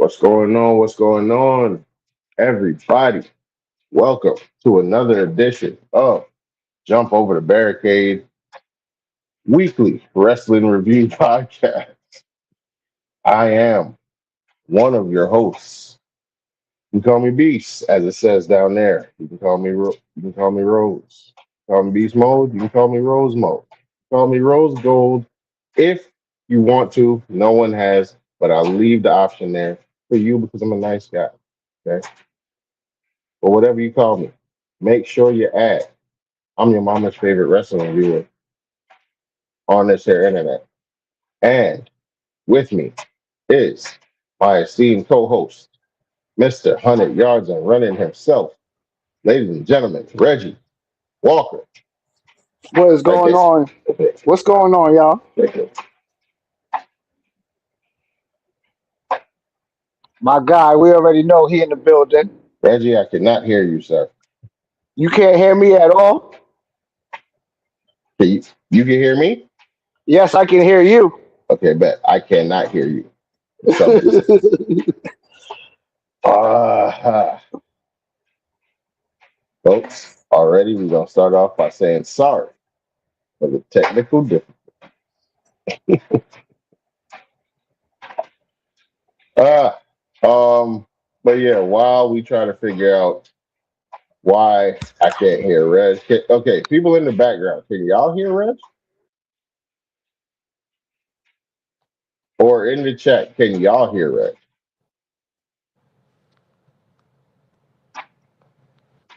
What's going on? What's going on, everybody? Welcome to another edition of Jump Over the Barricade Weekly Wrestling Review Podcast. I am one of your hosts. You can call me Beast, as it says down there. You can call me you can call me Rose. Call me Beast Mode. You can call me Rose Mode. Call me Rose Gold if you want to. No one has, but I'll leave the option there for you because I'm a nice guy. Okay, or whatever you call me. Make sure you add. I'm your mama's favorite wrestling viewer on this here internet. And with me is my esteemed co-host, Mr. 100 Yards and Running himself. Ladies and gentlemen, Reggie Walker. What is Right going there. on? What's going on, y'all? Right there. My guy, we already know he in the building. Reggie, I cannot hear you, sir. You can't hear me at all? You can hear me? Yes, I can hear you. Okay, bet. I cannot hear you. For some reason. Folks, already we're going to start off by saying sorry for the technical difficulty. Uh, but yeah, while we try to figure out why I can't hear Reg. Okay, people in the background, can y'all hear Reg? Or in the chat, can y'all hear Reg?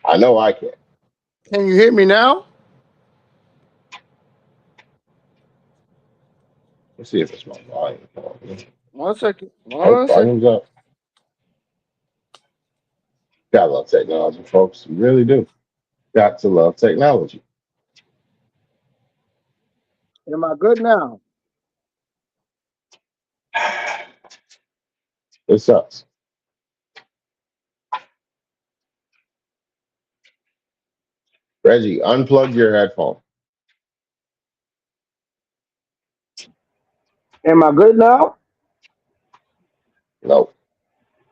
I know I can. Can you hear me now? Let's see if it's my volume. 1 second. Oh, 1 second. volume's up. Gotta love technology, folks. You really do. Got to love technology. Am I good now? It sucks. Reggie, unplug your headphone. Am I good now? No,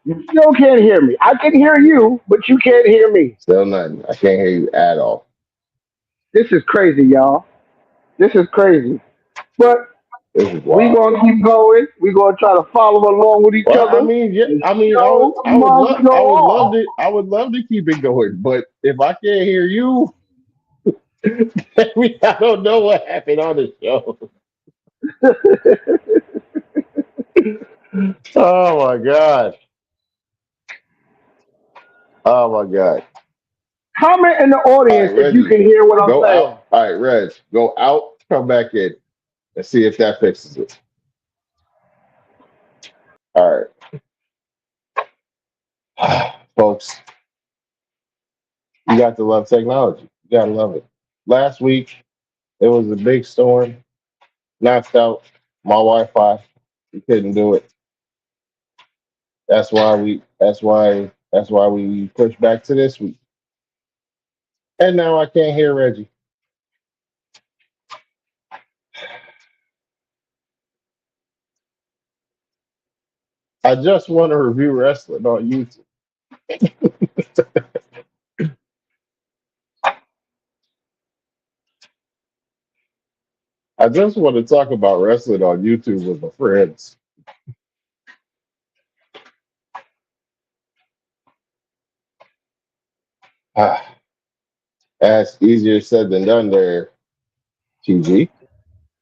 You still can't hear me. I can hear you, but you can't hear me. still nothing. I can't hear you at all. This is crazy, y'all. This is crazy. But This is we wild. gonna keep going. We gonna try to follow along with each Well, I other. mean, yeah, The I mean, show must I go would love on. to, I would love to keep it going. But if I can't hear you, I don't know what happened on the show. Oh my god. Oh my god. Comment in the All audience right, if you Reggie, can hear what I'm go saying. out. All right, Reg, go out, come back in, and see if that fixes it. All right, folks, you got to love technology. You gotta love it. Last week, it was a big storm, knocked out my Wi-Fi. We couldn't do it. That's why we pushed back to this week. And now I can't hear Reggie. I just want to review wrestling on YouTube. I just want to talk about wrestling on YouTube with my friends. Ah, that's easier said than done there, TG.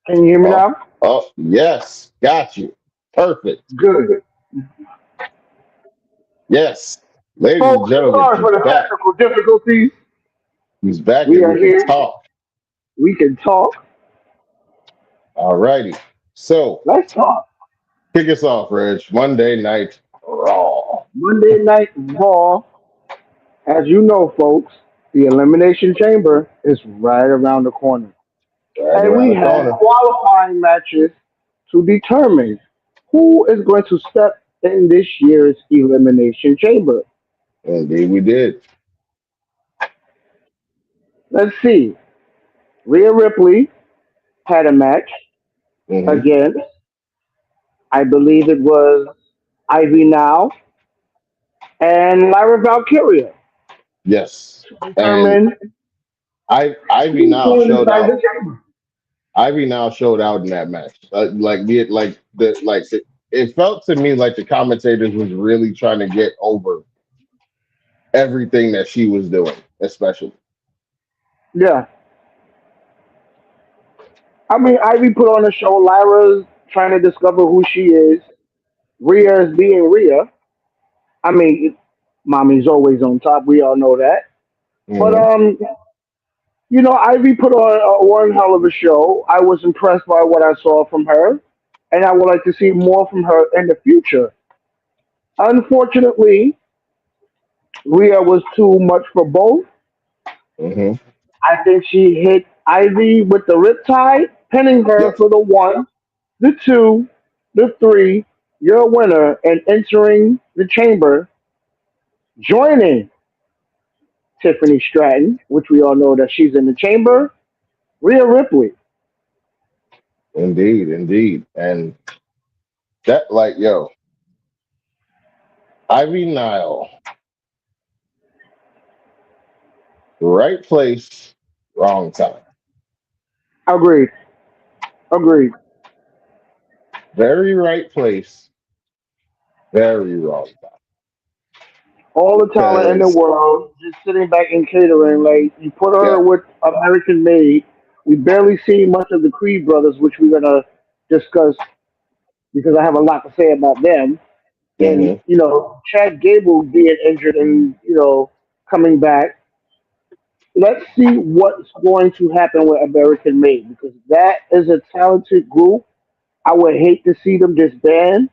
Can you hear me Oh, now? oh, yes, got you. Perfect. Good. Yes, ladies and Folks, gentlemen, sorry he's for the back. technical difficulties. He's back, We and are we can here. talk. We can talk. All righty. So, Let's talk. kick us off, Reg. Monday Night Raw. Monday Night Raw. As you know, folks, the Elimination Chamber is right around the corner. Right And around we the have corner. qualifying matches to determine who is going to step in this year's Elimination Chamber. Indeed, we did. Let's see. Rhea Ripley had a match Hmm. against, I believe it was Ivy Now, and Lyra Valkyria Yes. to And determine Ivy who's now going showed inside out. the chamber. Ivy now showed out in that match. It felt to me like the commentators was really trying to get over everything that she was doing, especially. Yeah, I mean Ivy put on a show. Lyra's trying to discover who she is. Rhea is being Rhea. I mean, mommy's always on top. We all know that. But Hmm. Ivy put on one hell of a show. I was impressed by what I saw from her, and I would like to see more from her in the future. Unfortunately, Rhea was too much for both. Hmm. I think she hit Ivy with the riptide, pinning her Yep. for the one, the two, the three. You're a winner, and entering the chamber, joining Tiffany Stratton, which we all know that she's in the chamber. Rhea Ripley. Indeed, indeed. And that, like, yo, Ivy Nile, right place, wrong time. Agreed. Agreed. Very right place, very wrong time. All the talent in the Because, world, just sitting back and catering. Like you put her yeah. with American Made. We barely see much of the Creed brothers, which we're gonna discuss because I have a lot to say about them. And Hmm. Chad Gable being injured and coming back. Let's see what's going to happen with American Made because that is a talented group. I would hate to see them disband.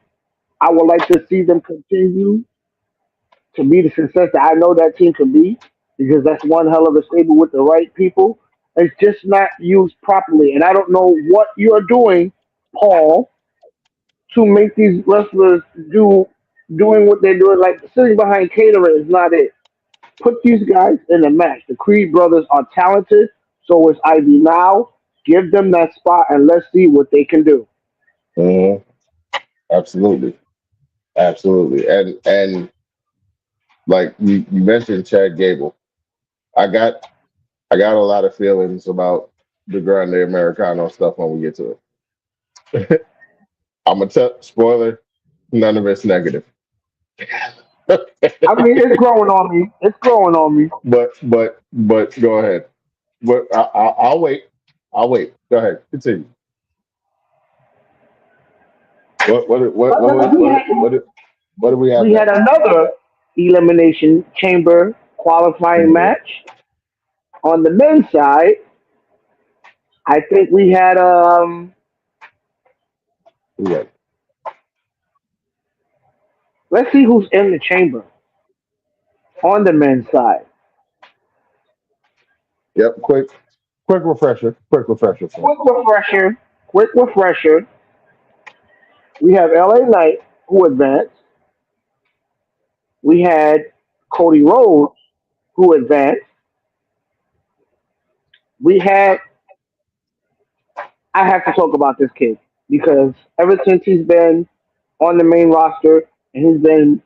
I would like to see them continue to be the success that I know that team can be because that's one hell of a stable with the right people. It's just not used properly. And I don't know what you're doing, Paul, to make these wrestlers doing what they're doing. Like sitting behind catering is not it. Put these guys in a match. The Creed brothers are talented, so is Ivy now. Give them that spot and let's see what they can do. Hmm. Absolutely. Absolutely. And like you mentioned Chad Gable. I got I got a lot of feelings about the Grande Americano stuff when we get to it. I'm gonna tell spoiler, none of it's negative. I mean, it's growing on me. It's growing on me. But go ahead. But I'll wait. I'll wait. Go ahead. Continue. But then What do we have we had next? another elimination chamber qualifying Hmm. match on the men's side. I think we had Yeah. let's see who's in the chamber on the men's side. Yep. Quick refresher. Quick refresher for Quick refresher. Quick refresher. We have LA Knight who advanced. We had Cody Rhodes who advanced. We had I have to talk about this kid because ever since he's been on the main roster and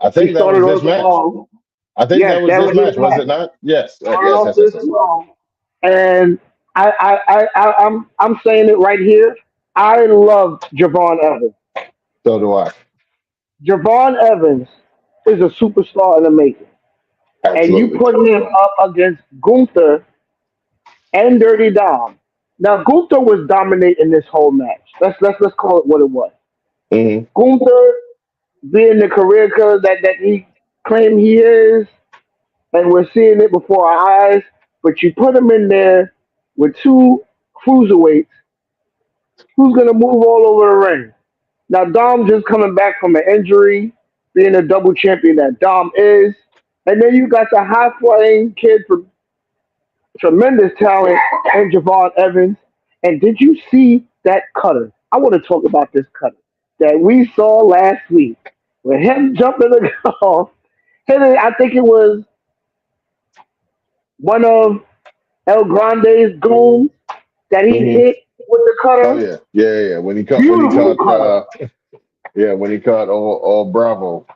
I he think that started was this off match. strong. I think Yes, that was that this was his match, was match. it not? Yes. Started Yes. off Yes. Yes. this Yes. strong, and I'm saying it right here. I love Javon Evans. So do I. Javon Evans is a superstar in the making, and you Absolutely. put him up against Gunther and Dirty Dom. Now Gunther was dominating this whole match. Let's call it what it was. Hmm. Gunther being the career killer that he claimed he is, and we're seeing it before our eyes. But you put him in there with two cruiserweights, who's gonna move all over the ring? Now Dom just coming back from an injury, being a double champion that Dom is, and then you got the high flying kid from tremendous talent and Javon Evans. And did you see that cutter? I want to talk about this cutter that we saw last week with him jumping the golf. Hitting, I think it was one of El Grande's goons that he Hmm. hit with the Oh cutter. yeah. Yeah. Yeah. When he Beautiful caught cutter. Yeah, when he caught all Bravo.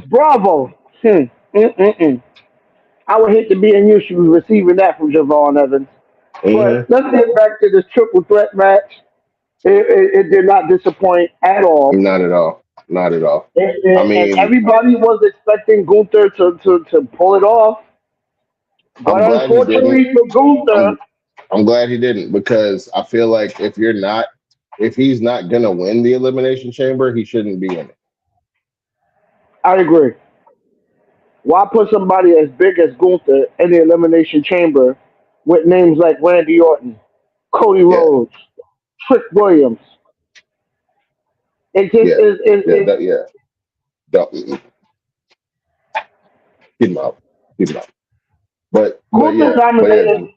Bravo. Hmm. Mm-mm-mm. I would hate to be in your shoes receiving that from Javon Evans. But Hmm. let's get back to this triple threat match. It did not disappoint at all. Not at all. Not at all. I And mean, everybody was expecting Gunther to pull it off. I'm But glad he didn't. unfortunately for Gunther, I'm I'm glad he didn't because I feel like if he's not gonna win the elimination chamber, he shouldn't be in it. I agree. Why put somebody as big as Gunther in the Elimination Chamber with names like Randy Orton, Cody Yeah, Rhodes, Trick Williams? It just yeah, yeah, is yeah. Don't, keep him out. Keep him out. Gunther But yeah, dominated.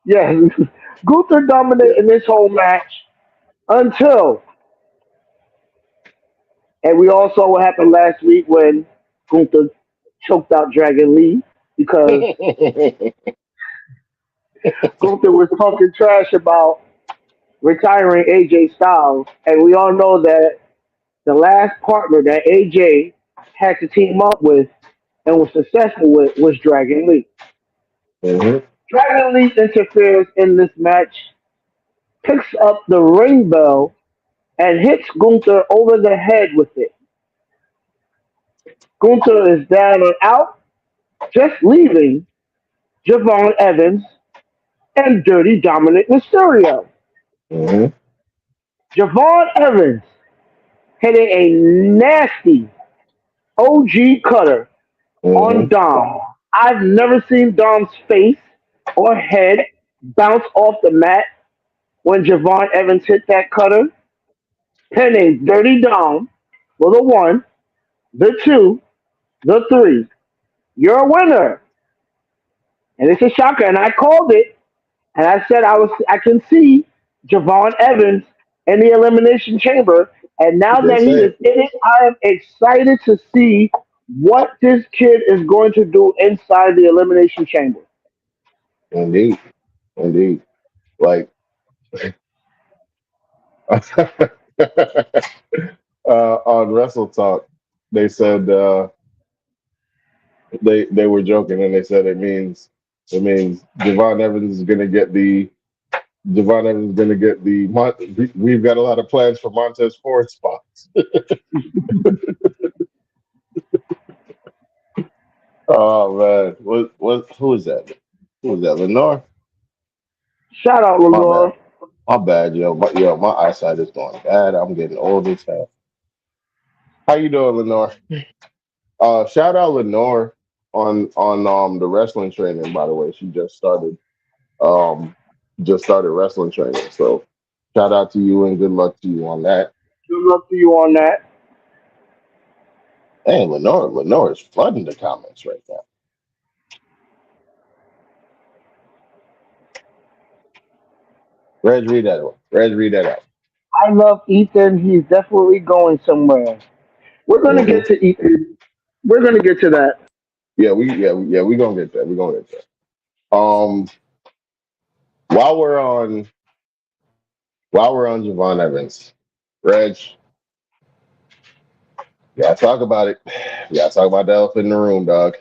Yeah, Gunther yeah. dominated this whole match until, and we all saw what happened last week when Gunther choked out Dragon Lee because Gunther was talking trash about retiring AJ Styles, and we all know that the last partner that AJ had to team up with and was successful with was Dragon Lee. Hmm. Dragon Lee interferes in this match, picks up the ring bell, and hits Gunther over the head with it. Gunther is down and out, just leaving Javon Evans and Dirty Dominic Mysterio. Hmm. Javon Evans hitting a nasty OG cutter on Hmm. Dom. I've never seen Dom's face or head bounce off the mat when Javon Evans hit that cutter. Pinning Dirty Dom for the one, the two, the three. You're a winner. And it's a shocker. And I called it. And I said I can see Javon Evans in the elimination chamber. And You now did that he say is it. in it, I am excited to see what this kid is going to do inside the elimination chamber. Indeed, indeed. Like on Wrestle Talk, they said they were joking and they said it means Devon Evans is gonna get the we've got a lot of plans for Montez Ford spots. Oh man, what who is that? Who is that? Lenore? Shout out My bad. Lenore. My bad, yo. My eyesight is going bad. I'm getting old as hell. How you doing, Lenore? Shout out Lenore on the wrestling training. By the way, she um just started wrestling training. So shout out to you and good luck to you on that. Good luck to you on that. Hey, Lenore is flooding the comments right now. Reg, read that out. Reg, read that out. I love Ethan. He's definitely going somewhere. We're gonna Hmm. get to Ethan. We're gonna get to that. We gonna get that. We gonna get that. While we're on Javon Evans, Reg, yeah, talk about it. Yeah, talk about the elephant in the room, dog.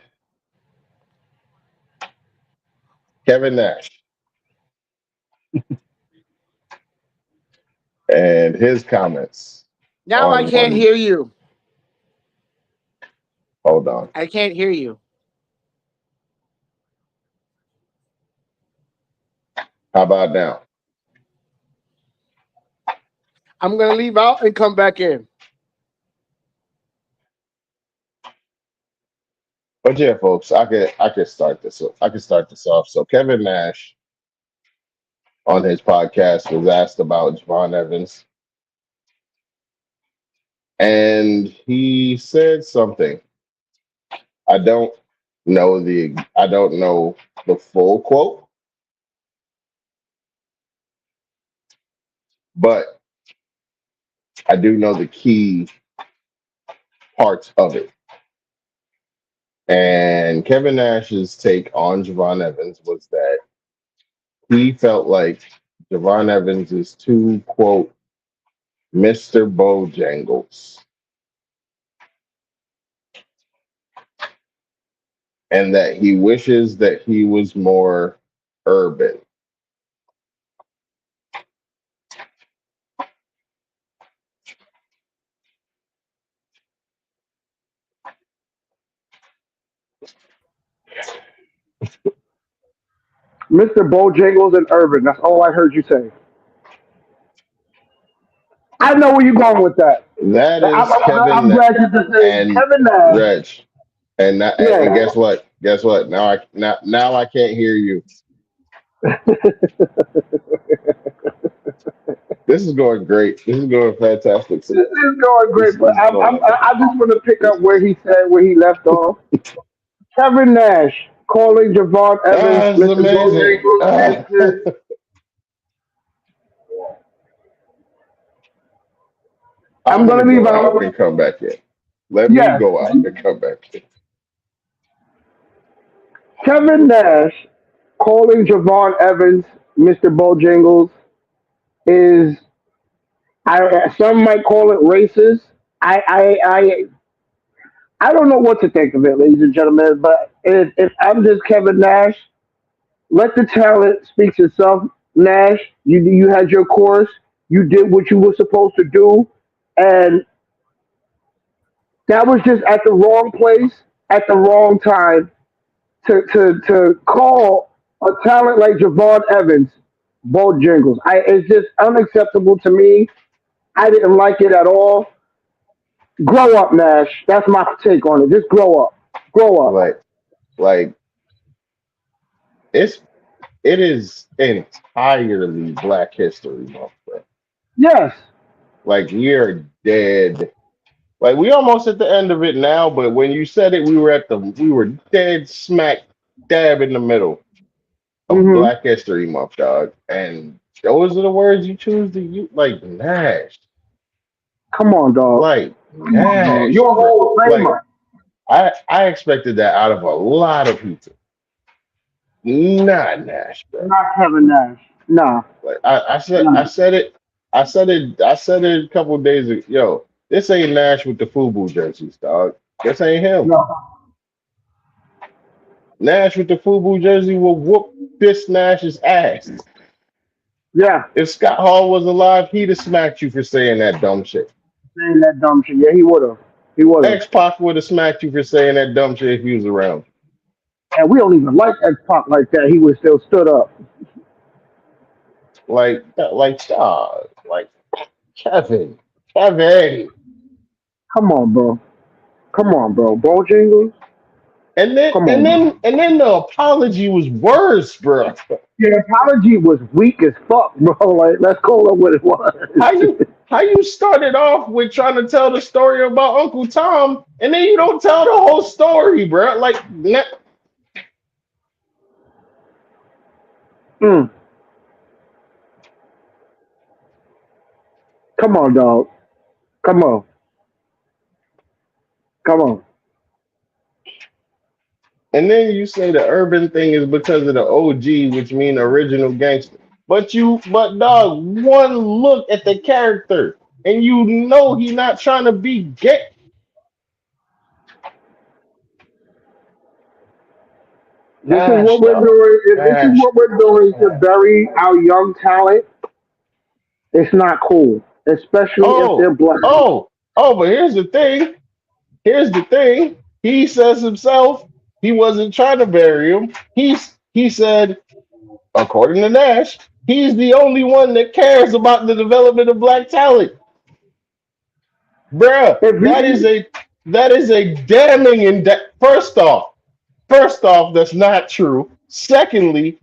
Kevin Nash and his comments Now I can't on hear you. hold on. I can't hear you. How about now? I'm gonna leave out and come back in. But yeah, folks, I could start this. I could start this off. So Kevin Nash on his podcast was asked about Javon Evans, and he said something. I don't I don't know the full quote, but I do know the key parts of it. And Kevin Nash's take on Javon Evans was that he felt like Javon Evans is too quote Mr. Bojangles, and that he wishes that he was more urban. Mr. Bojangles and Urban. That's all I heard you say. I know where you're going with that. That I'm, is I'm, Kevin I'm glad you just said and Kevin Nash. Reg. And Yeah. guess what? Guess what? Now I can't hear you. This is going great. This is going fantastic. This is going great, but This is going I just want to pick up this, where he said where he left off. Kevin Nash calling Javon Evans, that's Mr. amazing. Bojangles, is just, I'm I'm gonna gonna leave go out and out. come back in. Let me Yes, go out and come back in. Kevin Nash calling Javon Evans, Mr. Bojangles, is some might call it racist. I I I I don't know what to think of it, ladies and gentlemen. But if I'm just Kevin Nash, let the talent speak for itself. Nash, you had your course. You did what you were supposed to do, and that was just at the wrong place at the wrong time to call a talent like Javon Evans Bojangles. It's just unacceptable to me. I didn't like it at all. Grow up, Nash. That's my take on it. Just grow up. Grow up. Like like it's it is entirely Black History Month, bro. Yes. Like we are dead. Like we almost at the end of it now, but when you said it, we were dead smack dab in the middle of Hmm. Black History Month, dog. And those are the words you choose to use, like Nash, Come on, dog. like Come on, dog. Nash, You're a bro. Hall of Like Famer. I expected that out of a lot of people, not Nash, bro. Not Kevin Nash. Nah. Like I said, Nah. I said it a couple of days ago. Yo, this ain't Nash with the FUBU jerseys, dog. This ain't him. No. Nash with the FUBU jersey will whoop this Nash's ass. Yeah. If Scott Hall was alive, he'd have smacked you for saying that dumb shit. Saying that dumb shit. Yeah, he would have. He would have. X Pac would have smacked you for saying that dumb shit if he was around. And we don't even like X Pac like that. He would still stood up. Like Kevin, Kevin, Come on, bro. Come on, bro. Bojangles. Come on, bro. and then the apology was worse, bro. The apology was weak as fuck, bro. Like, let's call it what it was. How you started off with trying to tell the story about Uncle Tom, and then you don't tell the whole story, bro. Mm. Come on, dog. Come on. Come on. And then you say the urban thing is because of the OG, which mean original gangster. But dog, one look at the character, and you know he not trying to be gay. This is Nash, what we're dog. doing. If this is Nash. what we're doing to Nash. bury our young talent, it's not cool. Especially if they're Oh, black. but here's the thing. Here's the thing. He says himself he wasn't trying to bury him. He said, according to Nash, he's the only one that cares about the development of black talent. Bruh, If he, that is a damning and first off, that's not true. Secondly,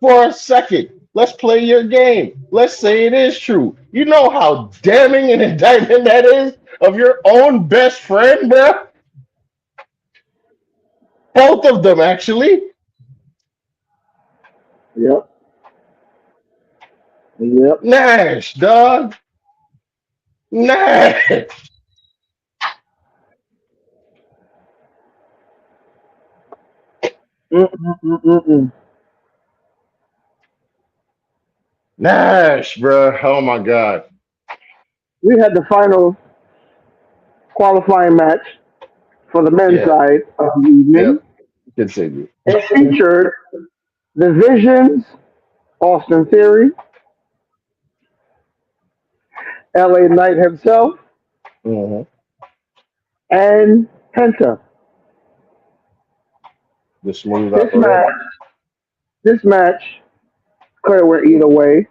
for a second, let's play your game. Let's say it is true. You know how damning an indictment that is of your own best friend, bruh? Both of them, actually. yep, yep. Nash, dog. Nash. Mm-mm-mm-mm-mm. Nash, bruh. Oh my God. we had the final qualifying match for the men's Yeah. side of the evening. Yep. Continue. It featured the Visions, Austin Theory, LA Knight himself, Hmm. and Penta. The smooth This operator. match, this match could have went either way.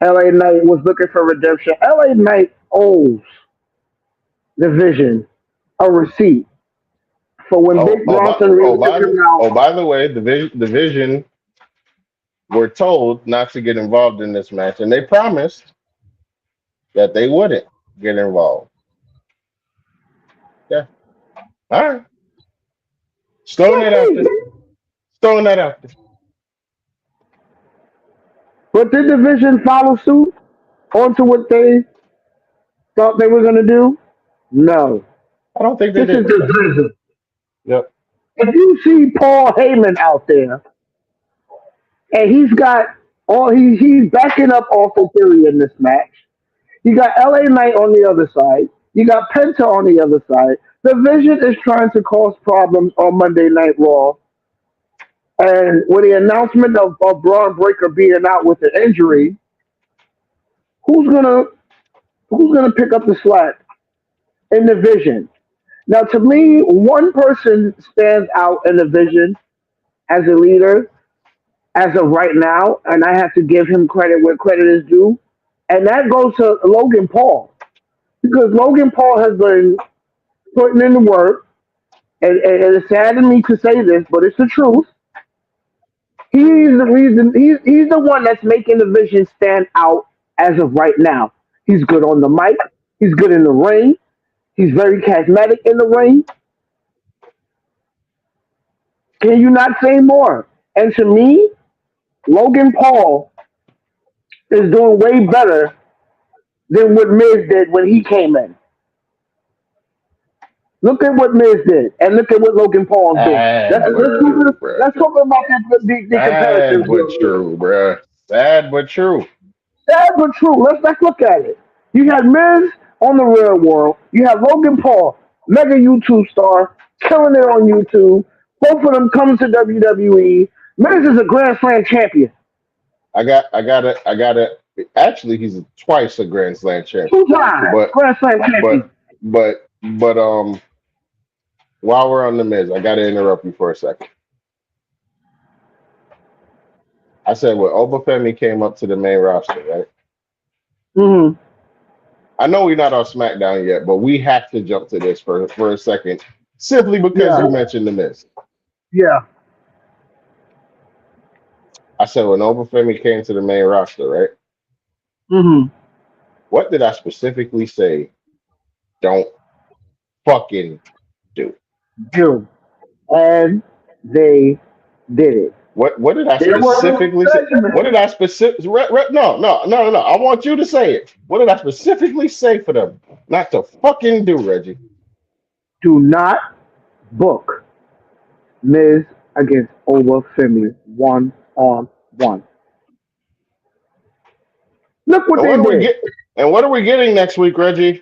LA Knight was looking for redemption. LA Knight owes the Vision a receipt for when Oh, Big Bronson Reed took him out. by the way, the Vision were told not to get involved in this match, and they promised that they wouldn't get involved. Yeah. All right. Throwing Let's that out see. there. Throwing that out there. But did the Vision follow suit onto what they thought they were going to do? No. I don't think they This is did. the Vision. Yep. If you see Paul Heyman out there, and he's got he's backing up Austin Theory in this match. You got LA Knight on the other side. You got Penta on the other side. The Vision is trying to cause problems on Monday Night Raw. And with the announcement of Braun Breaker being out with an injury, who's gonna who's gonna pick up the slack in the Vision? Now, to me, one person stands out in the Vision as a leader as of right now, and I have to give him credit where credit is due, and that goes to Logan Paul because Logan Paul has been putting in the work, and it's sad to me to say this, but it's the truth. He's the reason. He's the one that's making the Vision stand out as of right now. He's good on the mic. He's good in the ring. He's very charismatic in the ring. Can you not say more? And to me, Logan Paul is doing way better than what Miz did when he came in. Look at what Miz did, and look at what Logan Paul is doing. Sad but true, bruh. Let's talk about the Sad comparisons but real quick. true, bruh. Sad but true. Sad but true. Let's look at it. You had Miz on the real world. You have Logan Paul, mega YouTube star, killing it on YouTube. Both of them coming to WWE. Miz is a Grand Slam champion, I gotta. Actually, he's twice a Grand Slam champion. 2 times But, Grand Slam champion. but, but, while we're on the Miz, I gotta interrupt you for a second. I said when Obafemi came up to the main roster, right? Hmm. I know we're not on SmackDown yet, but we have to jump to this for a second, simply because Yeah, you mentioned the Miz. yeah. I said when Obafemi came to the main roster, right? Hmm. What did I specifically say? Don't fucking do. Do. And they did it. What did I There was specifically a say? What segment. did I specific? No. I want you to say it. What did I specifically say for them not to fucking do, Reggie? Do not book Miz against Femi 1-on-1. Look what And they what are we did. get? And what are we getting next week, Reggie?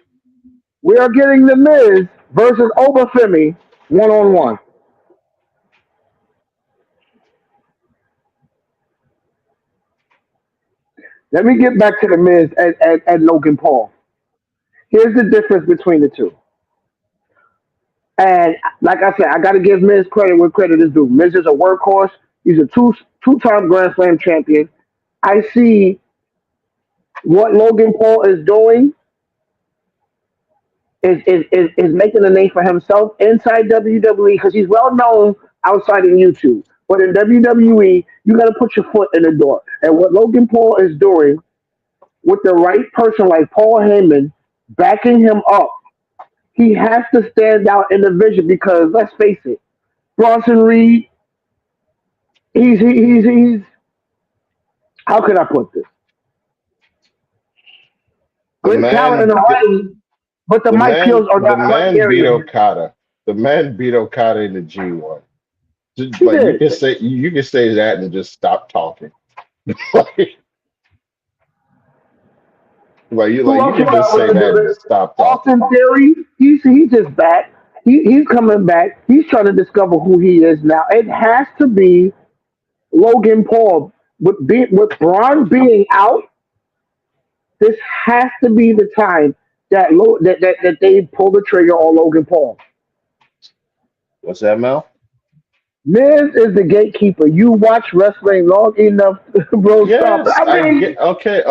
We are getting the Miz versus Femi 1-on-1. Let me get back to the Miz and Logan Paul. Here's the difference between the two. And like I said, I got to give Miz credit where credit is due. Miz is a workhorse. He's a two-time Grand Slam champion. I see what Logan Paul is doing is making a name for himself inside WWE because he's well known outside of YouTube. But in WWE, you got to put your foot in the door. And what Logan Paul is doing with the right person like Paul Heyman backing him up, he has to stand out in the vision because let's face it, Bronson Reed, he's how can I put this? The Great talent in the man, ring, but the mic skills are the not quite man there beat yet. Okada. The man beat Okada in the G1. Just, He like did. you can say that and just stop talking. Like, Who you else you can got just with say that and the stop talking. Austin Theory? He's just back. He's coming back. He's trying to discover who he is now. It has to be Logan Paul. With Braun being out, this has to be the time that they pull the trigger on Logan Paul. What's that, Mel? Miz is the gatekeeper. You watch wrestling long enough, bro. Stop it. Yes, I I get. mean, Okay,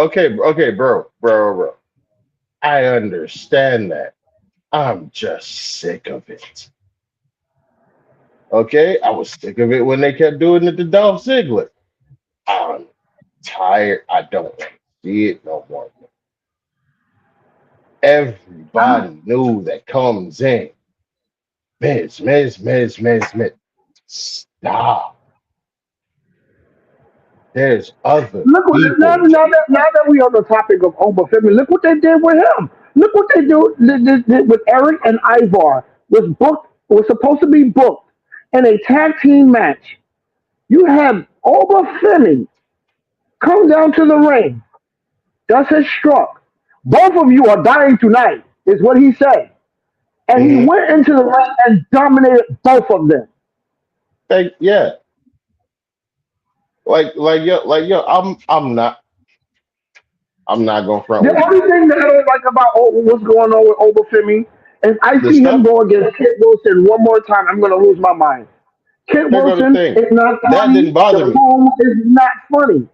bro. I understand that. I'm just sick of it. Okay, I was sick of it when they kept doing it to Dolph Ziggler. I'm tired. I don't want to see it no more. Everybody knew that comes in. Miz. Stop. There's other look what people. now that we on the topic of Obafemi, look what they did with him. Look what they did with Eric and Ivar. Was supposed to be booked in a tag team match. You have Obafemi come down to the ring, does his stroke. Both of you are dying tonight, is what he said. And he Hmm. went into the ring and dominated both of them. Yeah, yo, I'm not gonna front The with you. only thing that I don't like about what's going on with Obafemi is I The see him stuff. go against Kit Wilson one more time. I'm going to lose my mind. Kit Here go the Wilson thing. is not That funny. didn't bother The me. poem is not funny.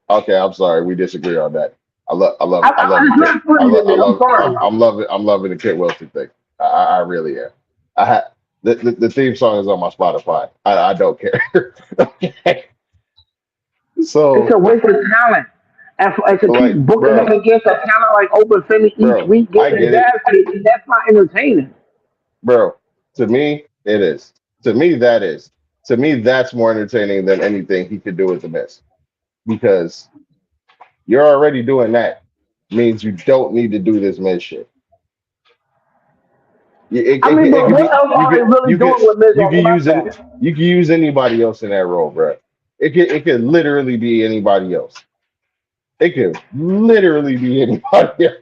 Okay, I'm sorry. We disagree on that. I love the It's kid. not funny to me. I'm sorry. I'm loving the Kid Wilson thing. I really am. I ha the theme song is on my Spotify. I don't care. Okay. It's So a waste of talent. And to keep like, booking him against a talent like Obafemi each bro, week, I getting his get it, ass kicked, that's not entertaining. bro. To me, it is. To me, that is. To me, that's more entertaining than anything he could do with the Miz. Because you're already doing that. Means you don't need to do this Miz shit. I mean, It but could what be else are they really doing with Miz you on could use any SmackDown? you could use anybody else in that role, bro. It could literally be anybody else. It could literally be anybody else.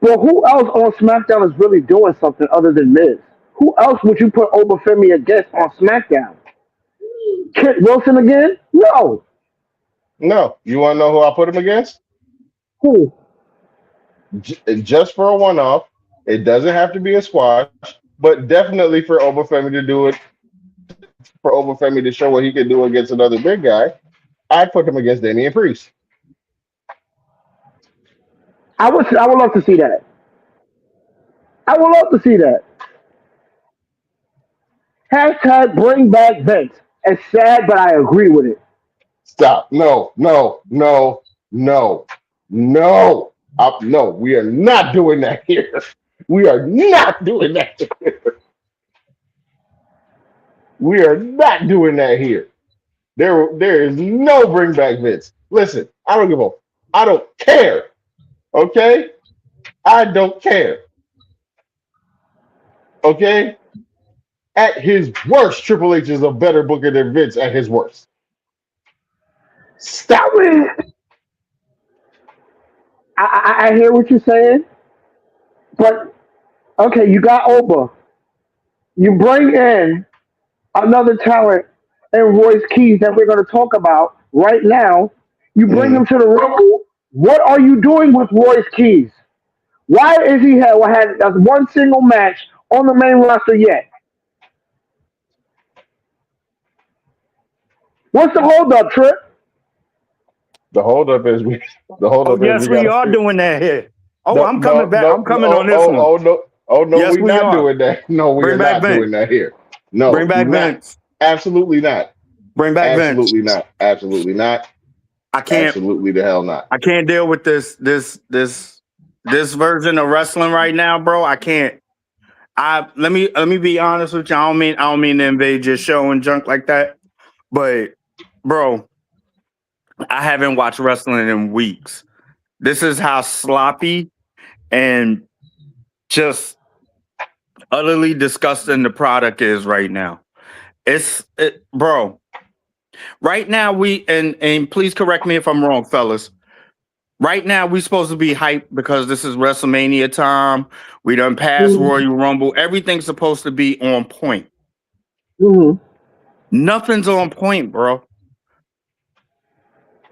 Well, who else on SmackDown is really doing something other than Miz? Who else would you put Obafemi against on SmackDown? Kit Wilson again? No. No, you want to know who I put him against? Who? Just for a one-off. It doesn't have to be a squash, but definitely for Obafemi to do it, for Obafemi to show what he can do against another big guy. I'd put him against Damian Priest. I would love to see that. I would love to see that. Hashtag bring back Vince. It's sad, but I agree with it. Stop. No. No, we are not doing that here. We are not doing that. We are not doing that here. There is no bring back Vince. Listen, I don't care. Okay? I don't care. Okay? At his worst, Triple H is a better booker than Vince at his worst. I Stop it. mean, I hear what you're saying, but okay, you got Oba. You bring in another talent and Royce Keys that we're going to talk about right now. You bring him Mhm. to the Rumble. What are you doing with Royce Keys? Why is he had one single match on the main roster yet? What's the holdup, Trip? The holdup is we the Oh, holdup is we yes, we gotta are figure. doing that here. Oh, No, I'm coming no, back. no, I'm no, coming on this one. no. Oh no, Yes, we we not are. doing that. No, we are Bring back not doing Vince. that here. Bring No, do back not. Vince. Absolutely not. Bring back Vince. Absolutely not. Absolutely not. I can't. Absolutely the hell not. I can't deal with this version of wrestling right now, bro. I can't. I let me be honest with you. I don't mean to invade your show and junk like that, but bro, I haven't watched wrestling in weeks. This is how sloppy and just utterly disgusting the product is right now. Bro. Right now, and please correct me if I'm wrong, fellas. Right now, we're supposed to be hyped because this is WrestleMania time. We done passed Mm-hmm. Royal Rumble. Everything's supposed to be on point. Mm-hmm. Nothing's on point, bro.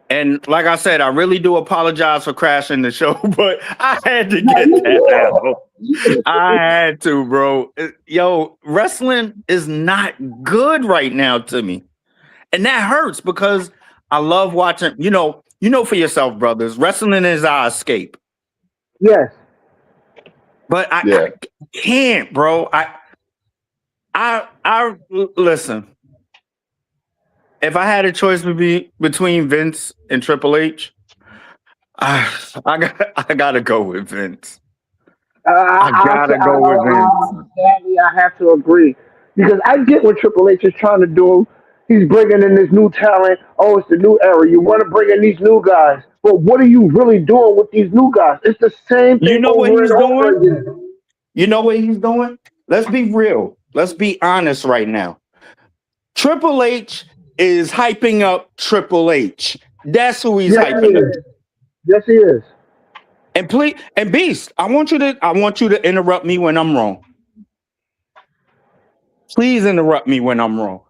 And like I said, I really do apologize for crashing the show, but I had to No, get you that out. good. I had to, bro. Yo, wrestling is not good right now to me. And that hurts because I love watching, you know for yourself, brothers, wrestling is our escape. Yes. But I Yeah. can't, bro. Listen. If I had a choice between Vince and Triple H, I gotta go with Vince. I gotta go with Vince. Sadly, I have to agree because I get what Triple H is trying to do. He's bringing in this new talent. Oh, it's the new era. You want to bring in these new guys, but what are you really doing with these new guys? It's the same You thing know what over and he's over doing? again. You know what he's doing? Let's be real. Let's be honest right now. Triple H is hyping up Triple H. That's who he's Yes, he hyping up. is. Yes, he is. And please, and Beast, I want you to interrupt me when I'm wrong. Please interrupt me when I'm wrong.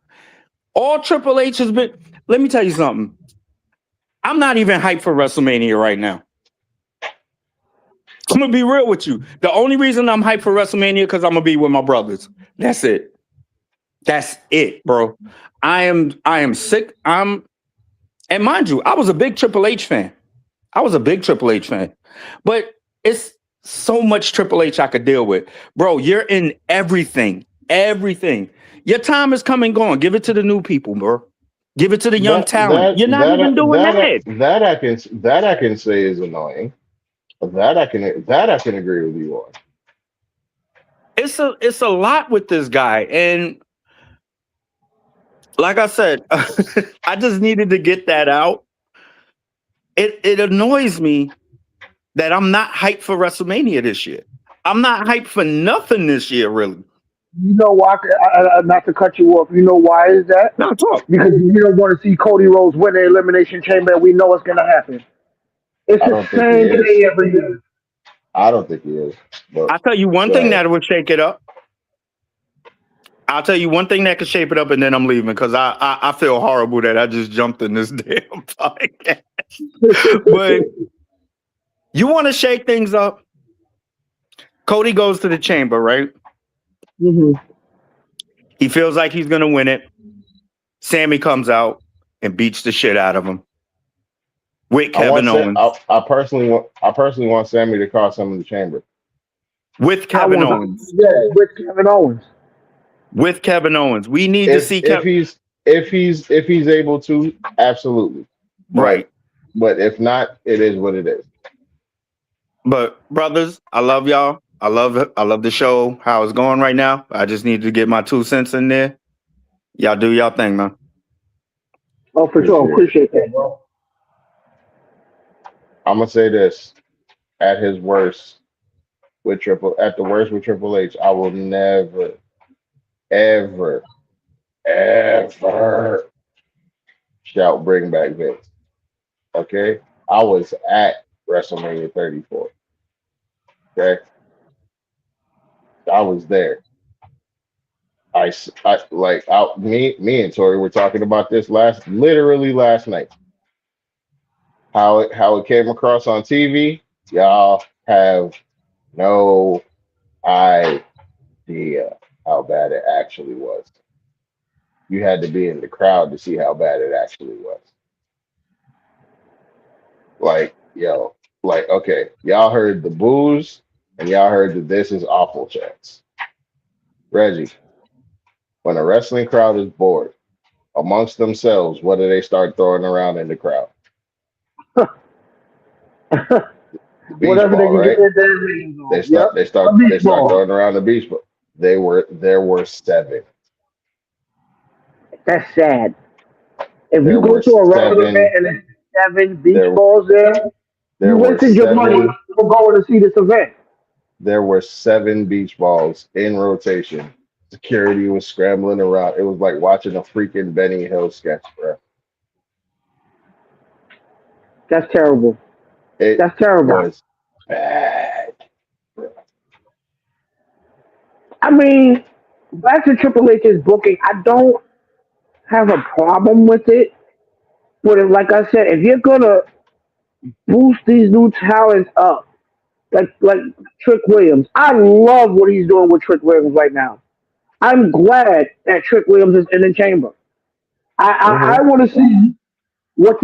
All Triple H has been. Let me tell you something. I'm not even hyped for WrestleMania right now. I'm gonna be real with you. The only reason I'm hyped for WrestleMania because I'm gonna be with my brothers. That's it. That's it, bro. I am sick. And mind you, I was a big Triple H fan. I was a big Triple H fan. But it's so much Triple H I could deal with. Bro, you're in everything. Everything. Your time is coming gone. Give it to the new people, bro. Give it to the young That talent. that You're not even that doing that that. that I can say is annoying. That I can agree with you on. It's a lot with this guy. And like I said, I just needed to get that out. It annoys me that I'm not hyped for WrestleMania this year. I'm not hyped for nothing this year, really. You know why? Not to cut you off. You know why is that? Not talk. Because you don't want to see Cody Rhodes win the Elimination Chamber. We know what's going to happen. It's I the don't think he same is. thing every year. I don't think he is. But I'll tell you one go thing ahead. that would shake it up. I'll tell you one thing that could shape it up, and then I'm leaving because I feel horrible that I just jumped in this damn podcast. But you want to shake things up? Cody goes to the chamber, right? Hmm. He feels like he's gonna win it. Sammy comes out and beats the shit out of him with I want Kevin Sa- Owens. I personally want Sammy to cost him in the chamber. With I Kevin want, Owens. yeah, with Kevin Owens. With Kevin Owens. We need to If see if Kevin. he's able to, absolutely. Right. But if not, it is what it is. But brothers, I love y'all. I love it. I love the show, how it's going right now. I just need to get my 2 cents in there. Y'all do y'all thing, man. Oh, for sure. Appreciate it. Appreciate that, bro. I'm gonna say this: at his worst at the worst with Triple H, I will never, ever, ever shout bring back Vince. Okay, I was at WrestleMania 34. Okay, I was there. Me and Tori were talking about this literally last night. How it came across on TV, y'all have no idea how bad it actually was. You had to be in the crowd to see how bad it actually was. Like, yo, okay, y'all heard the boos and y'all heard the this is awful chants. Reggie, when a wrestling crowd is bored amongst themselves, what do they start throwing around in the crowd? The beach Whatever they ball, can get right? their hands They on. start Yep. they A start they beach start ball. throwing around the beach ball. There were seven. That's sad. If you There go were to a wrestling event seven. and there's 7 beach There balls there, you there were wasted your money seven. for going to see this event. There were seven beach balls in rotation. Security was scrambling around. It was like watching a freaking Benny Hill sketch, bro. That's terrible. It That's terrible. was bad. I mean, back to Triple H's booking, I don't have a problem with it. But like I said, if you're gonna boost these new talents up, like Trick Williams, I love what he's doing with Trick Williams right now. I'm glad that Trick Williams is in the chamber. I Hmm. want to see what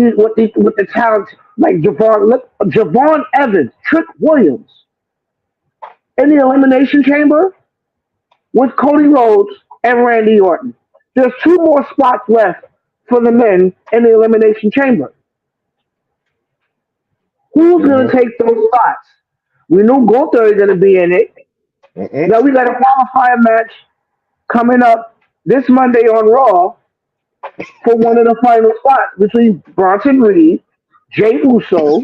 the talent like Javon Evans, Trick Williams in the elimination chamber with Cody Rhodes and Randy Orton. There's two more spots left for the men in the elimination chamber. Who's going Hmm. to take those spots? We knew Gunther is going to be in it. Hmm. Now we got a qualifier match coming up this Monday on Raw for one of the final spots between Bronson Reed, Jay Uso,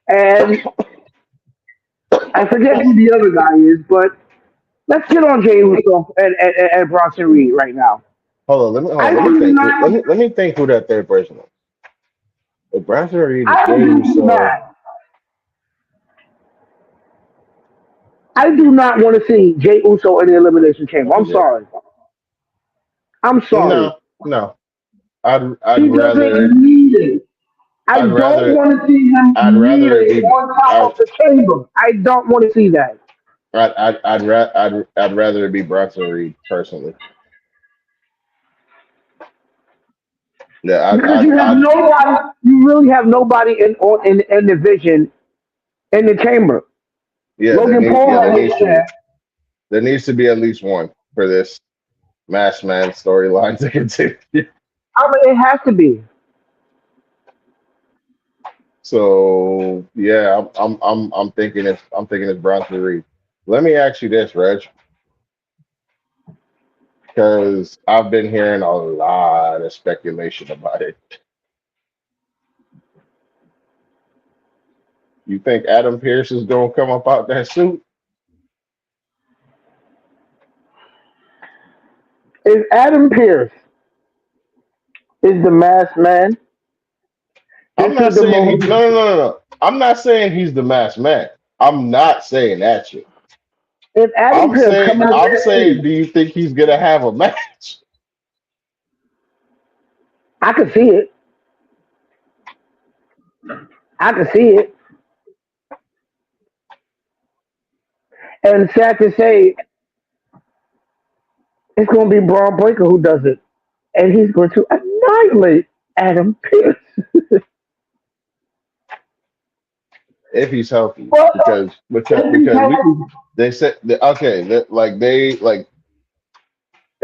and I forget who the other guy is, but let's get on Jay Uso and Bronson Reed right now. Hold I on. Let me do think. not, Let me think who that third person is. If Bronson Reed is I Jey do Uso, not, I do not want to see Jay Uso in the Elimination Chamber. I'm yeah. sorry. I'm sorry. No, no. I'd He rather doesn't need it. I I'd don't rather want to see him I'd rather it kneeling be on top I'd of the chamber. I don't want to see that I'd rather it be Bronson Reed personally. Yeah, because you have I'd nobody. You really have nobody in the vision in the chamber. Logan Paul there had his needs to be chance. at least one for this Mass Man storyline to continue. I mean, it has to be. So yeah, I'm thinking it's Bronson Reed. Let me ask you this, Reg, because I've been hearing a lot of speculation about it. You think Adam Pierce is gonna come up out that suit? If Adam Pierce is the masked man, I'm this not is the saying he moment. no. I'm not saying he's the masked man. I'm not saying that shit. If Adam Pierce come out I'm that saying, suit, do you think he's gonna have a match? I can see it. I can see it. And sad to say, it's going to be Braun Breaker who does it, and he's going to annihilate Adam Pierce. If he's healthy, Well, because we they said that, okay that like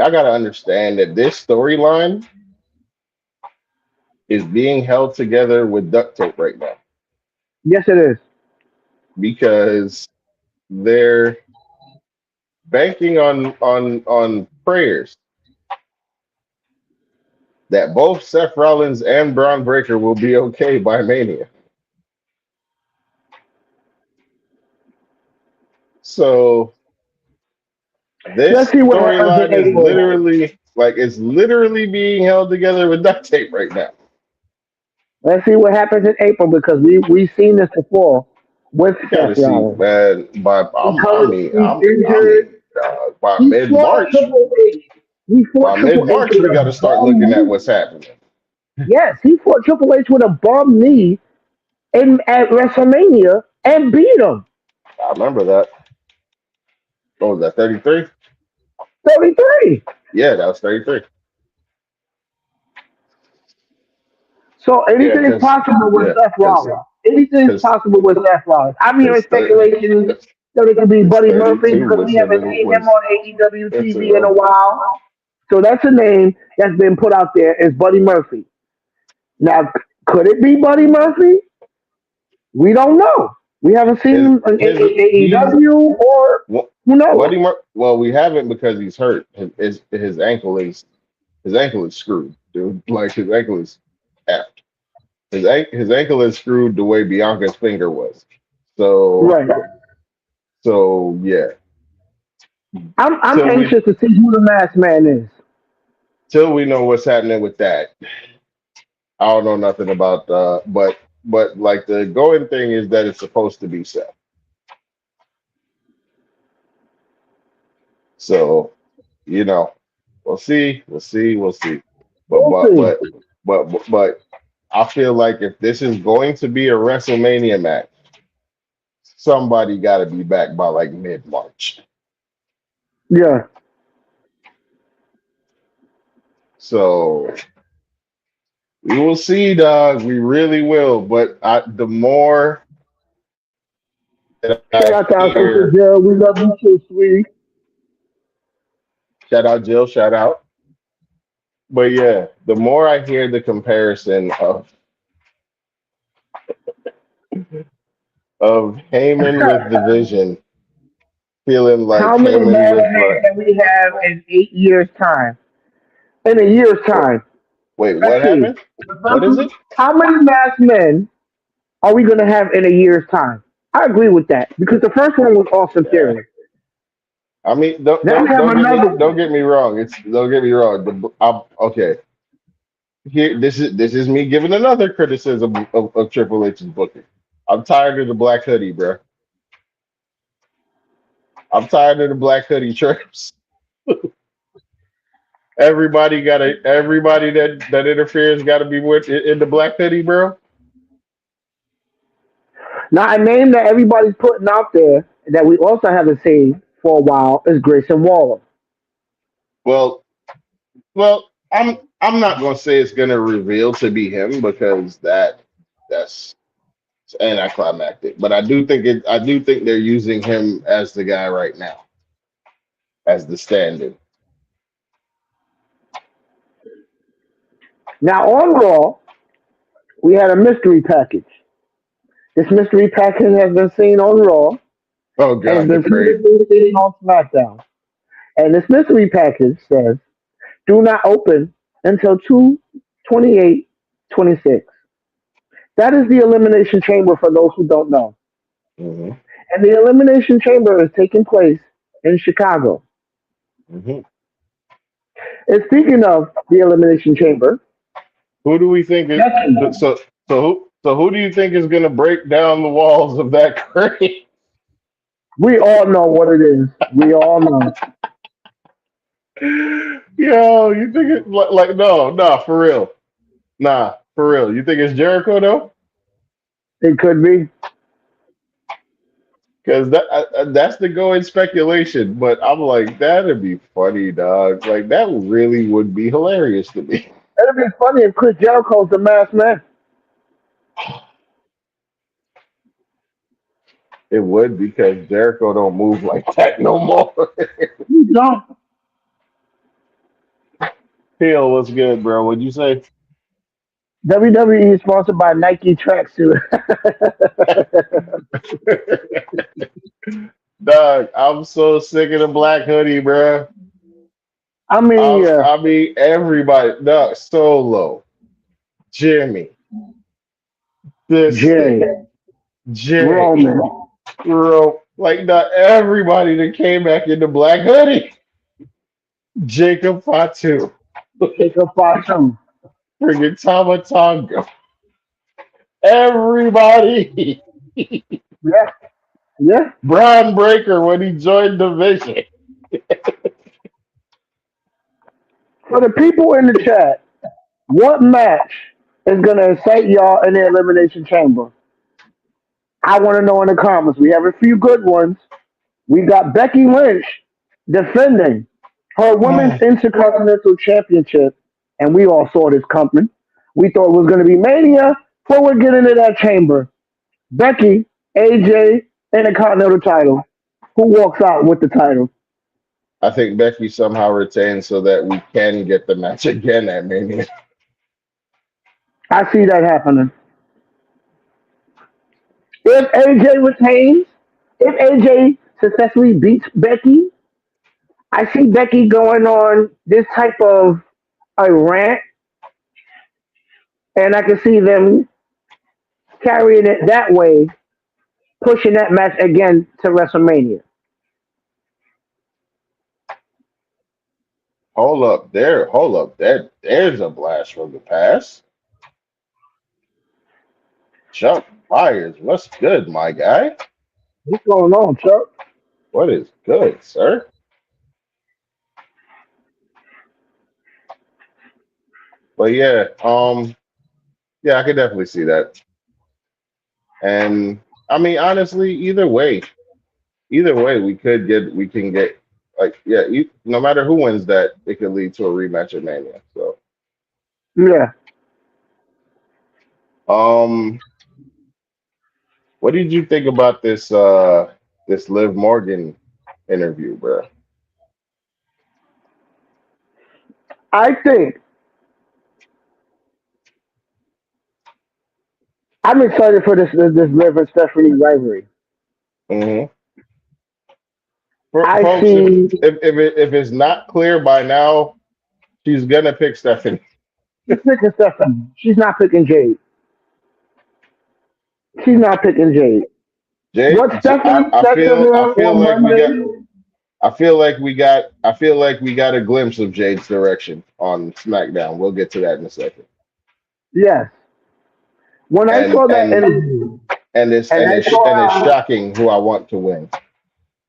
I gotta understand that this storyline is being held together with duct tape right now yes, it is. because they're banking on prayers that both Seth Rollins and Braun Breaker will be okay by Mania. So Let's this see what happens in storyline is April. literally being held together with duct tape right now. Let's see what happens in April because we've seen this before with You got Seth to see, Rollins. man. Because he's I injured, mean, by he mid fought March, Triple H. He fought Triple H with we got a to start bum looking at knee. what's happening. Yes, he fought Triple H with a bum knee at WrestleMania and beat him. I remember that. What was that? 33? 33. Yeah, that was 33. So Yeah, anything is possible with Seth because Rollins. Anything is because possible with Seth Rollins. I'm hearing speculation that it could be because Buddy Murphy 32 because we haven't seen him on AEW it's a TV in a while. So that's a name that's been put out there is Buddy Murphy. Now, could it be Buddy Murphy? We don't know. We haven't seen his him in he's AEW or who knows. well, we haven't because he's hurt. His ankle is screwed, dude. Like his ankle is effed. His ankle is screwed the way Bianca's finger was. So Right. yeah. I'm Till we anxious to see who the masked man is. till we know what's happening with that. I don't know nothing about but but like the going thing is that it's supposed to be Seth. So, you know, we'll see. But We'll but see. but but I feel like if this is going to be a WrestleMania match, somebody got to be back by like mid March. Yeah. So we will see, dog. We really will. But the more that Shout I out to our sister hear, Jill. We love you too, sweetie. shout out Jill, shout out. But yeah, the more I hear the comparison of Heyman with the Vision, feeling like How many Heyman masked was men like, can we have in 8 years' time? In a year's wait, time. wait, Let's what see. happened? What is it? How many masked men are we going to have in a year's time? I agree with that because the first one was Austin Yeah. Theory. I mean, don't Then we don't have don't get me another don't one. get me wrong. It's don't get me wrong. Okay. Here, this is me giving another criticism of Triple H's booking. I'm tired of the black hoodie, bro. I'm tired of the black hoodie trips. Everybody that interferes got to be with in the black hoodie, bro. Now, a name that everybody's putting out there that we also haven't seen for a while is Grayson Waller. Well, I'm not gonna say it's gonna reveal to be him because that's anticlimactic. But I do think they're using him as the guy right now, as the stand-in. Now, on Raw, we had a mystery package. This mystery package has been seen on Raw Oh and has God, the been crate. previously seen on SmackDown. And this mystery package says, do not open until 2/28/26. That is the Elimination Chamber for those who don't know. Hmm. And the Elimination Chamber is taking place in Chicago. Hmm. And speaking of the Elimination Chamber, Who do we think is Becky, who do you think is gonna break down the walls of that crate? we all know what it is. We all know. Yo, you think it like no, for real. Nah, for real. You think it's Jericho though? It could be. Because that's the going speculation. But I'm like, that'd be funny, dog. Like that really would be hilarious to me. It'd be funny if Chris Jericho's the masked man. It would because Jericho don't move like that no more. You don't. Phil, what's good, bro? What'd you say? WWE is sponsored by Nike tracksuit. Dog, I'm so sick of the black hoodie, bro. I mean, yeah, I mean, everybody. Dog, Solo, Jimmy, this Jay, thing, Jay, Roman, bro. Like, not everybody that came back in the black hoodie. Jacob Fatu, Jacob Fatu. friggin' Tama Tonga. Everybody. Yeah, yeah. Brian Breaker when he joined the Vision. For the people in the chat, what match is going to excite y'all in the Elimination Chamber? I want to know in the comments. We have a few good ones. We got Becky Lynch defending her Women's Intercontinental Championship, and we all saw this coming. We thought it was going to be Mania, but we're getting into that chamber. Becky, AJ, Intercontinental title. Who walks out with the title? I think Becky somehow retains so that we can get the match again at Mania. I see that happening. If AJ retains, if AJ successfully beats Becky, I see Becky going on this type of a rant, and I can see them carrying it that way, pushing that match again to WrestleMania. Hold up. There's a blast from the past. Jump Fires. What's good, my guy? What's going on, Chuck? What is good, sir? But yeah, yeah, I could definitely see that. And I mean, honestly, either way, we can get like yeah, no matter who wins that, it could lead to a rematch at Mania. So, Yeah, um, what did you think about this Liv Morgan interview, bro? I think I'm excited for this Liv and Stephanie rivalry. Hmm. For I folks, see. if it's not clear by now, she's gonna pick Stephanie. She's picking Stephanie. She's not picking Jade. She's not picking Jade. What Stephanie I said to feel I her feel on like we got Monday. I feel like we got a glimpse of Jade's direction on SmackDown. We'll get to that in a second. Yes. When I And saw that and interview, and it's shocking who I want to win.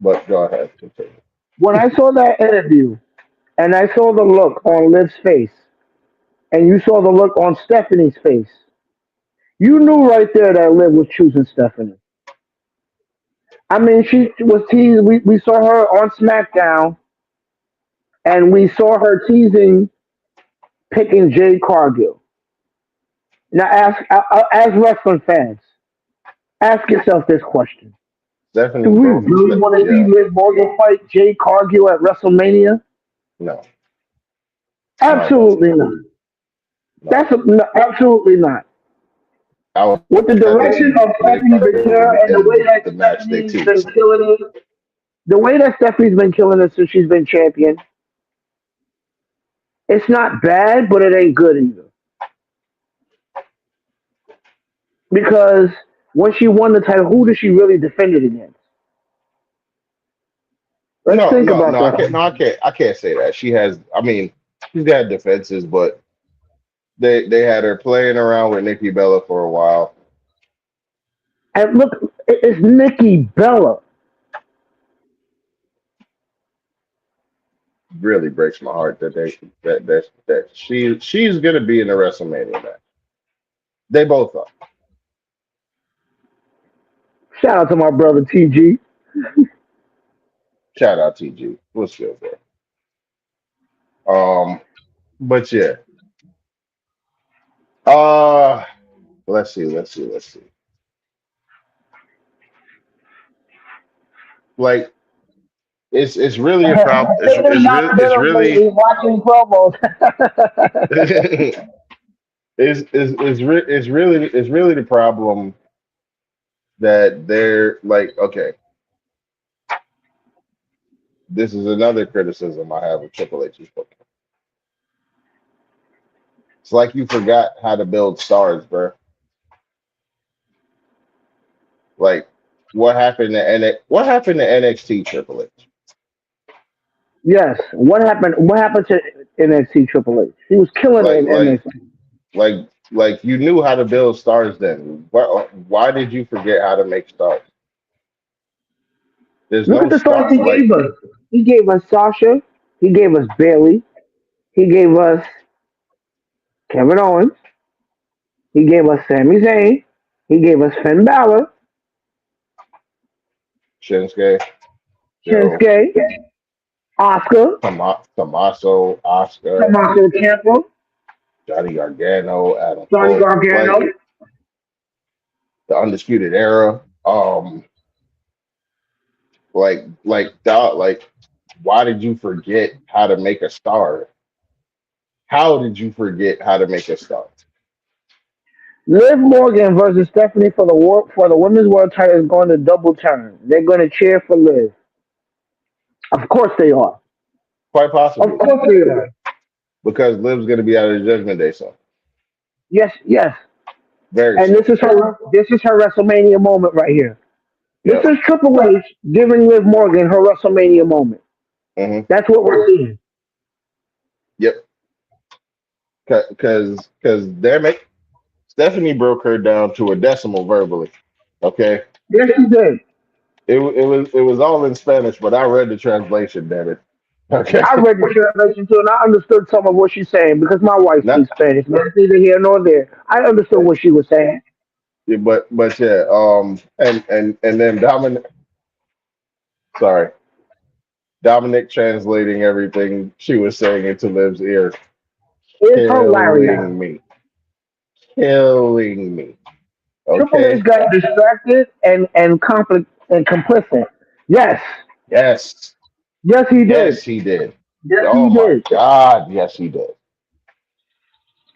But go ahead. Continue. when I saw that interview, and I saw the look on Liv's face, and you saw the look on Stephanie's face, you knew right there that Liv was choosing Stephanie. I mean, she was teased. We saw her on SmackDown, and we saw her teasing picking Jade Cargill. Now, as wrestling fans, ask yourself this question: do Stephanie we both. really want to see Yeah. Liv Morgan fight Jade Cargill at WrestleMania? No. No, I don't. Absolutely not. No. No, absolutely not. I would With the rather direction see of Jade Stephanie Cargill Becerra and the way in that the matchstick Stephanie's teams. been killing it, the way that Stephanie's been killing it since she's been champion, it's not bad, but it ain't good either. Because when she won the title, who did she really defend it against? Let's No, think no, about no. I can't. that. No, I can't say that. She has. I mean, she's got defenses, but they had her playing around with Nikki Bella for a while. And look, it's Nikki Bella. Really breaks my heart that she's gonna be in the WrestleMania match. They both are. Shout out to my brother TG. Shout out TG. What's good there? But yeah. Uh let's see. Like it's really a problem. Taylor's not been It's up really lately watching promos. it's really the problem that they're like, okay, this is another criticism I have of Triple H's book. It's like you forgot how to build stars, bro. Like what happened to NXT Triple H? Yes. What happened? What happened to NXT Triple H? He was killing it Like in like NXT. like you knew how to build stars then. Why did you forget how to make stars? There's Look at no the stars star he like gave us. He gave us Sasha. He gave us Bailey. He gave us Kevin Owens. He gave us Sami Zayn. He gave us Finn Balor, Shinsuke, Joe, Shinsuke, Oscar, Tommaso, Oscar, Tommaso Ciampa, Johnny Gargano, Adam Johnny Cole, Gargano. like the Undisputed Era. Like why did you forget how to make a star? How did you forget how to make a star? Liv Morgan versus Stephanie for the women's world title is going to double turn. They're going to cheer for Liv. Of course they are. Quite Of possibly course they are. because Liv's going to be out of the Judgment Day, so Yes, yes. very And soon. this is her WrestleMania moment right here. This Yep. is Triple H giving Liv Morgan her WrestleMania moment. Hmm. That's what we're seeing. Yep. Because damn it, Stephanie broke her down to a decimal verbally. Okay, Yes, she did. it was all in Spanish, but I read the translation. Damn it. Okay, I read the translation too, and I understood some of what she's saying because my wife not speaks Spanish. But it's neither here nor there. I understood what she was saying. yeah, but yeah, and then sorry, Dominic translating everything she was saying into Liv's ear, It's hilarious. killing me, killing me. Triple H Okay, got distracted and complicit. Yes, yes, yes, he did. yes, he did. Yes, Oh he my did. God, yes, he did.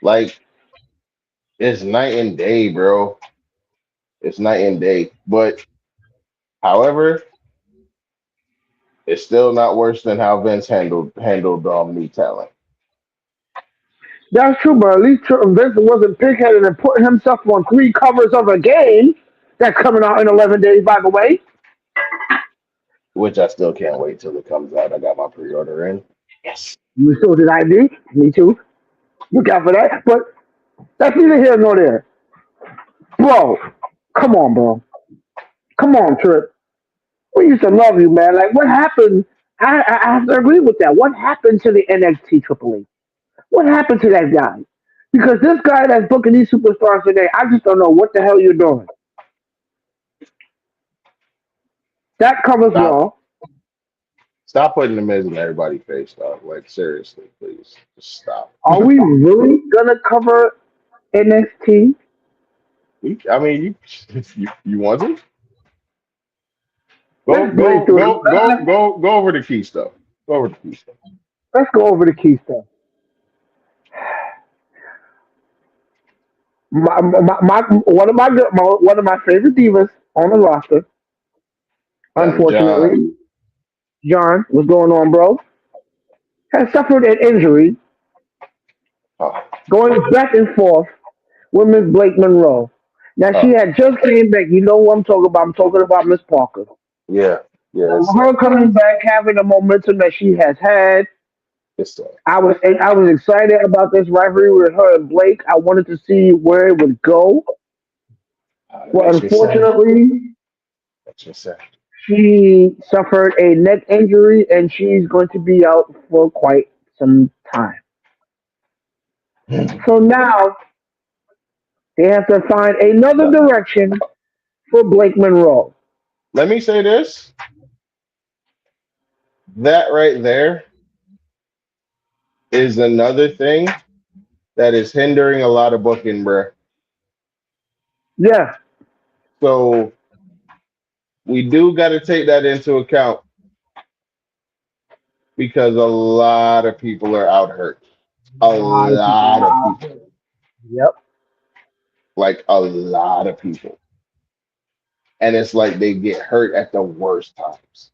Like it's night and day, bro. It's night and day. But however, it's still not worse than how Vince handled new talent, That's true, but at least Vince wasn't pigheaded and putting himself on three covers of a game that's coming out in 11 days, by the way. which I still can't wait till it comes out. I got my pre-order in. Yes. You saw did I do? Me too. Look out for that. But that's neither here nor there. Bro, come on, bro. Come on, Trip. We used to love you, man. Like, what happened? I have to agree with that. What happened to the NXT Triple H? What happened to that guy? Because this guy that's booking these superstars today, I just don't know what the hell you're doing. That covers Stop. Raw. Stop putting the Miz in everybody's face, dog. Like seriously, please, just stop. Are we really gonna cover NXT? I mean, you want to Let's blaze through it. go over the key stuff. Go over the key stuff. Let's go over the key stuff. One of my favorite divas on the roster, John. unfortunately, John, what's going on, bro? Has suffered an injury Oh, going back and forth with Miss Blake Monroe. Now she oh, had just came back. You know what I'm talking about? I'm talking about Miss Parker. yeah, yeah. Her coming back, having the momentum that she has had, It's I was excited about this rivalry with her and Blake. I wanted to see where it would go, it but makes me sad. unfortunately, Makes me sad. she suffered a neck injury and she's going to be out for quite some time. So now they have to find another So, direction for Blake Monroe. let me say this. That right there is another thing that is hindering a lot of booking, bruh. Yeah, So we do got to take that into account because a lot of people are out hurt. A a lot of people. lot of people, Yep. like a lot of people, and it's like they get hurt at the worst times.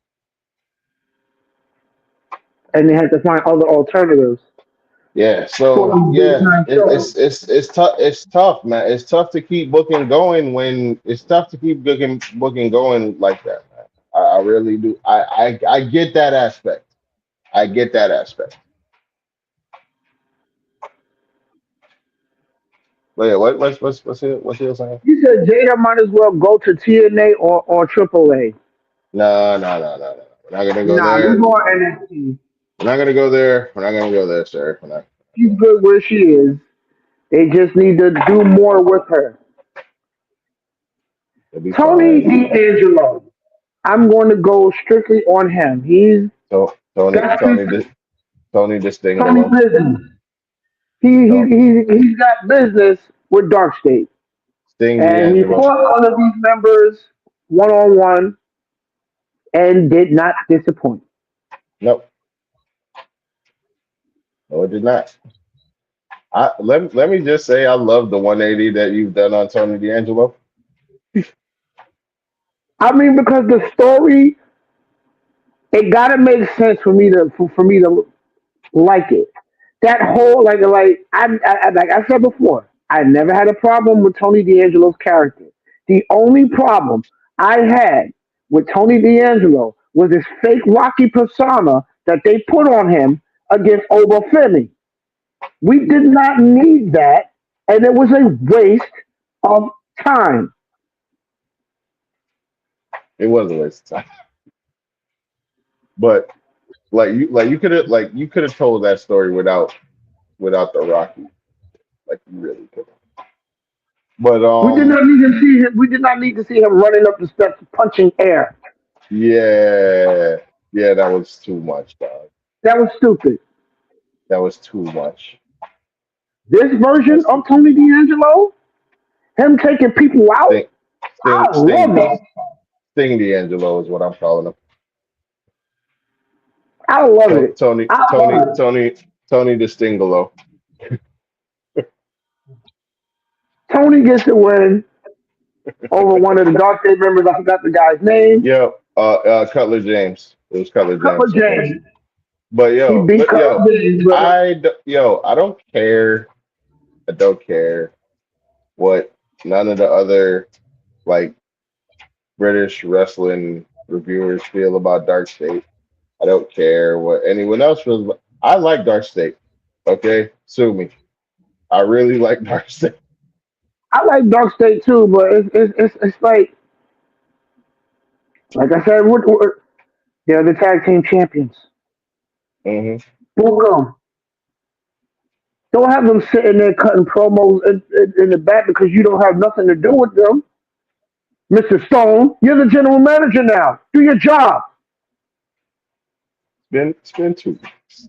And they have to find other alternatives Yeah, for so these big yeah, time it, shows. it's tough. It's tough, man. It's tough to keep booking going when it's tough to keep booking going like that, man. I really do. I get that aspect. I get that aspect. But yeah, what's he saying? You said Jada might as well go to TNA or AAA. No, no, no, no, no. We're not gonna go Nah, leave there. her on NXT. We're not gonna go there. We're not gonna go there, sir. We're not. She's good where she is. They just need to do more with her. It'll be Tony fine. D'Angelo. I'm going to go strictly on him. He's So Tony, got his Tony, this thing Tony below. business. So He's got business with Dark State. Sting And he D'Angelo. fought one of these members one on one and did not disappoint. Nope, no, it did not. Let me just say I love the 180 that you've done on Tony D'Angelo. I mean, because the story, it gotta make sense for me to like it. That whole like I said before, I never had a problem with Tony D'Angelo's character. The only problem I had with Tony D'Angelo was this fake Rocky persona that they put on him against Oba Femi. We did not need that. and it was a waste of time. It was a waste of time. But you could have told that story without the Rocky. Like you really could have. But We did not need to see him. We did not need to see him running up the steps, punching air. yeah, yeah, that was too much, dog. That was stupid. That was too much. This version That's of too Tony D'Angelo, him taking people out, Sting I Sting love Sting it. Sting D'Angelo is what I'm calling him. I love it. Tony I Tony love it. Tony Tony the Stingolo. Tony gets the win over one of the Dark State members. I forgot the guy's name. Yo, Cutler James. It was Cutler Cutler James, I think. James. But He beat yo, Cutler James, but I don't care. I don't care what none of the other like British wrestling reviewers feel about Dark State. I don't care what anyone else feels. I like Dark State. Okay, sue me. I really like Dark State. I like Dark State too. But it's like I said, they're the tag team champions. Hmm. Book 'em. Don't have them sitting there cutting promos in the back because you don't have nothing to do with them. Mr. Stone, you're the general manager now. Do your job. It's been 2 weeks.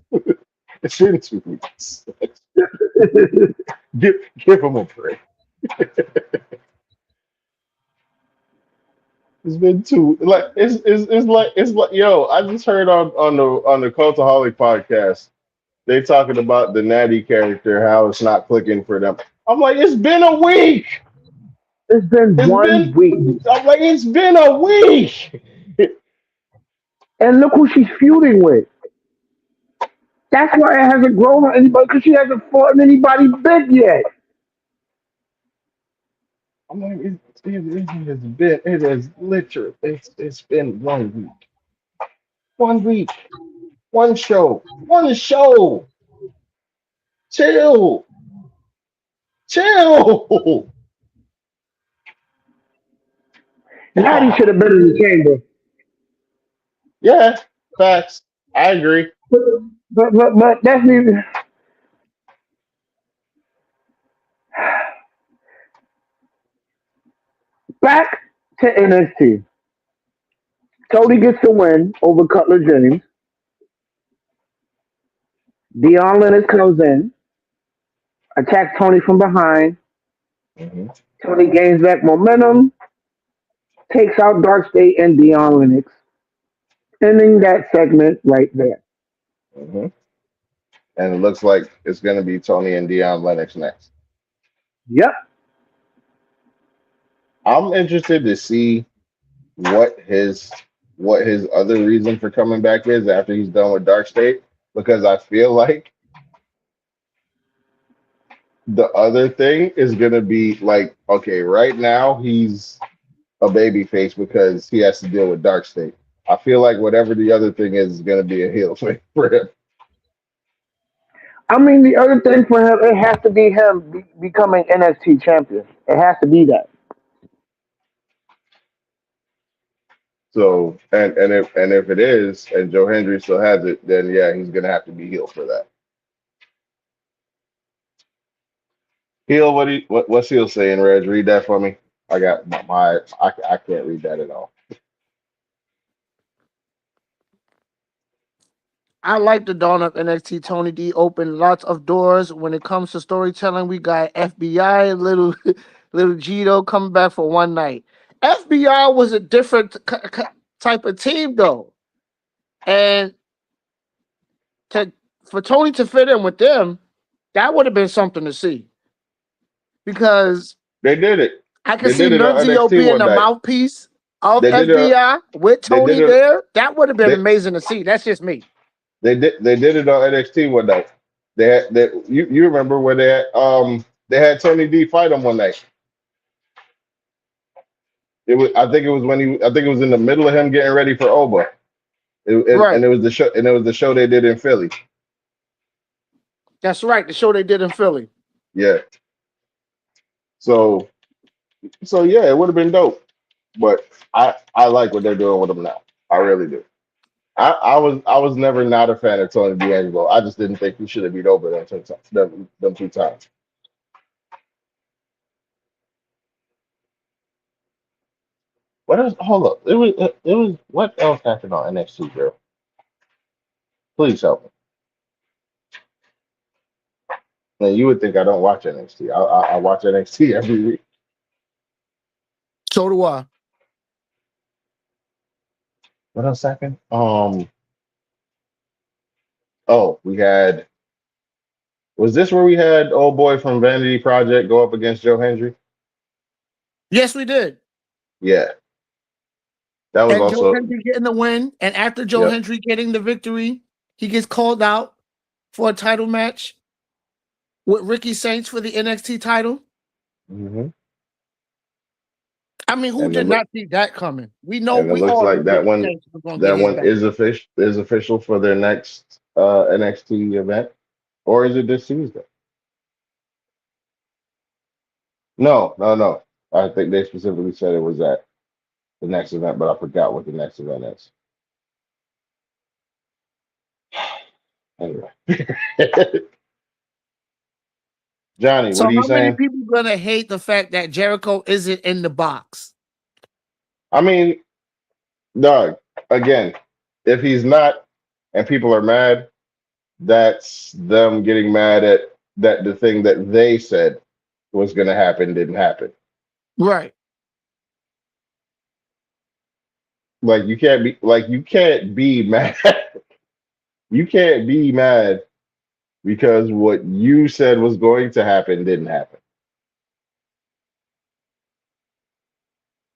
It's been 2 weeks. Give him a break. It's been it's like yo. I just heard on the Cultaholic podcast they talking about the Natty character how it's not clicking for them. I'm like it's been a week. It's been It's one been week. I'm like it's been a week. And look who she's feuding with. That's why it hasn't grown on anybody because she hasn't fought anybody big yet. I'm like it has literally it's been 1 week. 1 week. One show. Chill. Chill. Natty should have been in the chamber. Yeah, facts. I agree. But but that's neither. Back to NXT. Cody gets the win over Cutler James. Dion Lennox comes in, attacks Tony from behind. Hmm. Tony gains back momentum, takes out Dark State and Dion Lennox, ending that segment right there. Hmm. And it looks like it's going to be Tony and Deion Lennox next. Yep. I'm interested to see what his what his other reason for coming back is after he's done with Dark State because I feel like the other thing is going to be like okay, right now he's a baby face because he has to deal with Dark State. I feel like whatever the other thing is going to be a heel thing for him. I mean, the other thing for him, it has to be him becoming NXT champion. It has to be that. So and if it is, and Joe Hendry still has it, then yeah, he's gonna have to be heel for that. Heel, what's heel saying, Reg? Read that for me. I got I can't read that at all. I like the dawn of NXT. Tony D opened lots of doors when it comes to storytelling. We got FBI, little little Gito coming back for one night. FBI was a different type of team though, and to for Tony to fit in with them, that would have been something to see because They did it. I could They see did it on Nunzio NXT being one the night. mouthpiece of They did it. FBI with They did Tony it. there. That would have been They amazing to see. That's just me. they did it on NXT one night. You remember when they had Tony D fight him one night. I think it was I think it was in the middle of him getting ready for Oba. And Right. it was the show they did in Philly. That's right. The show they did in Philly. Yeah. So so yeah, it would have been dope. But I like what they're doing with him now. I really do. I was never not a fan of Tony D'Angelo. I just didn't think he should have beat over them 2 times. What else? Hold up. It was what else happened on NXT, girl? Please help me. Now you would think I don't watch NXT. I watch NXT every week. So do I. What else happened? Oh, we had. Was this where we had old boy from Vanity Project go up against Joe Hendry? Yes, we did. Yeah, that was And Joe also. Hendry getting the win. And after Joe Yep. Hendry getting the victory, he gets called out for a title match with Ricky Saints for the NXT title. Hmm. I mean, who And did it look not see that coming? We know and it we looks all like knew that Ricky one Saints was going to get that his one back. is official for their next NXT event, or is it this Tuesday? No, no, no. I think they specifically said it was at the next event, but I forgot what the next event is. Anyway, Johnny, So what are you how many saying? people going to hate the fact that Jericho isn't in the box? I mean, dog. Again, if he's not, and people are mad, that's them getting mad at that the thing that they said was going to happen didn't happen. Right. You can't be mad. You can't be mad because what you said was going to happen didn't happen.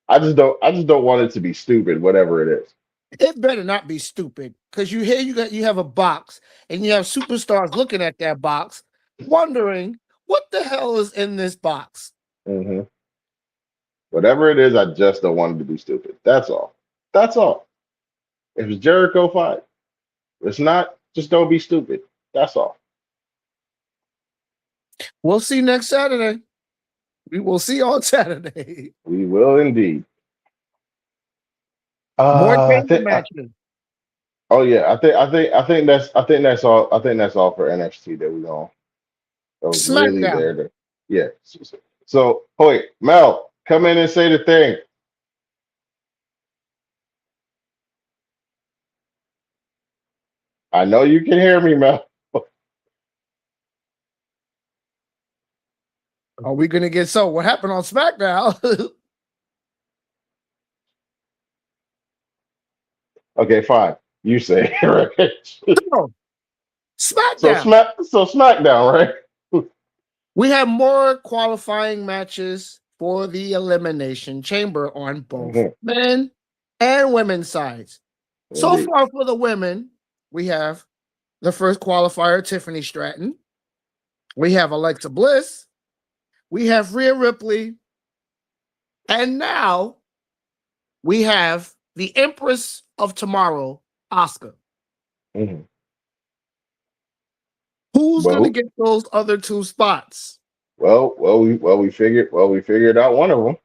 I just don't want it to be stupid, whatever it is. It better not be stupid because you have a box and you have superstars looking at that box, wondering what the hell is in this box. Hmm. Whatever it is, I just don't want it to be stupid. That's all. That's all. If it's Jericho, fine. If it's not, just don't be stupid. That's all. We'll see next Saturday. We will see on Saturday. We will indeed. More I table think. matches. Oh yeah, I think that's all for NXT that we going that was really SmackDown. there to yeah. So wait, Mel, come in and say the thing. I know you can hear me, Mel. Are we gonna get so? What happened on SmackDown? Okay, fine. You say it, right. No, So SmackDown. SmackDown, right? We have more qualifying matches for the Elimination Chamber on both Mhm. men and women's sides. So Indeed. far for the women, we have the first qualifier, Tiffany Stratton. We have Alexa Bliss. We have Rhea Ripley. And now we have the Empress of Tomorrow, Asuka. Mhm. Who's But going to who? get those other two spots? We figured out one of them,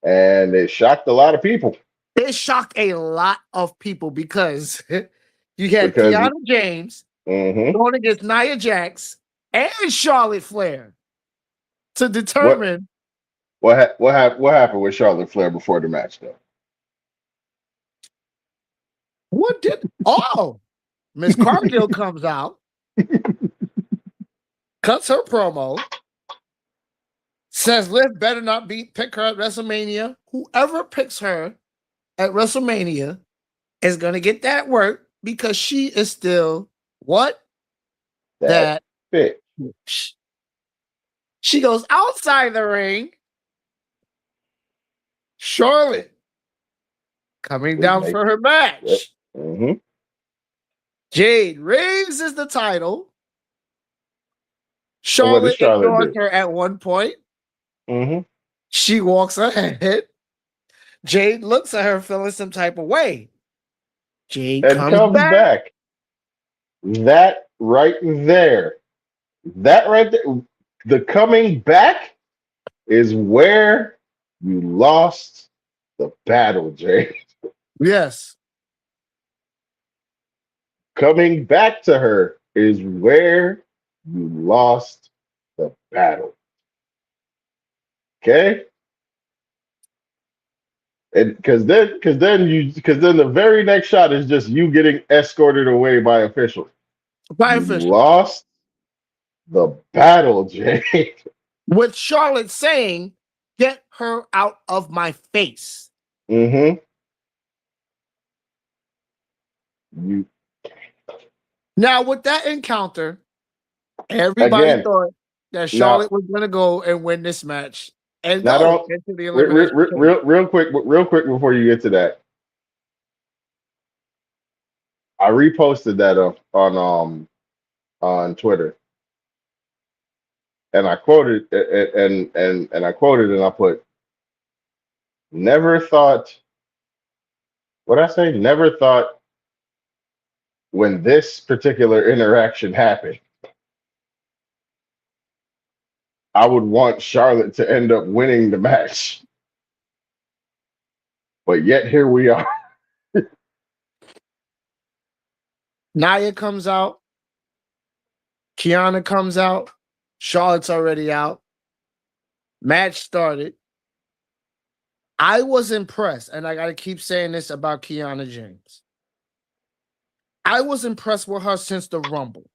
and it shocked a lot of people It shocked a lot of people because you had because Kiana James mhm. going against Nia Jax and Charlotte Flair to what determine what happened with Charlotte Flair before the match though. what did. Oh, Miss Cargill comes out, cuts her promo, says Liv better not pick her at WrestleMania. Whoever picks her at WrestleMania is going to get that work because she is still what? That That fit. she goes outside the ring. Charlotte coming Just down make for her yep. match. Hmm. Jade raises the title. And what did Charlotte Charlotte ignores do? her at one point. Hmm. She walks ahead. Jade looks at her feeling some type of way. Jade And comes comes back. back. That right there. That right there. The coming back is where you lost the battle, Jay. Yes. Coming back to her is where you lost the battle. Okay? And because then the very next shot is just you getting escorted away by officials. By You official. lost the battle, Jay. With Charlotte saying, "Get her out of my face." Mm-hmm. You Now, with that encounter, everybody again, thought that now Charlotte was going to go and win this match and not go on into the elimination chamber. real quick before you get to that. I reposted that on Twitter and I quoted and I quoted and I put never thought what I say never thought when this particular interaction happened I would want Charlotte to end up winning the match, but yet here we are. Nia comes out. Kiana comes out. Charlotte's already out. Match started. I was impressed, and I got to keep saying this about Kiana James. I was impressed with her since the Rumble.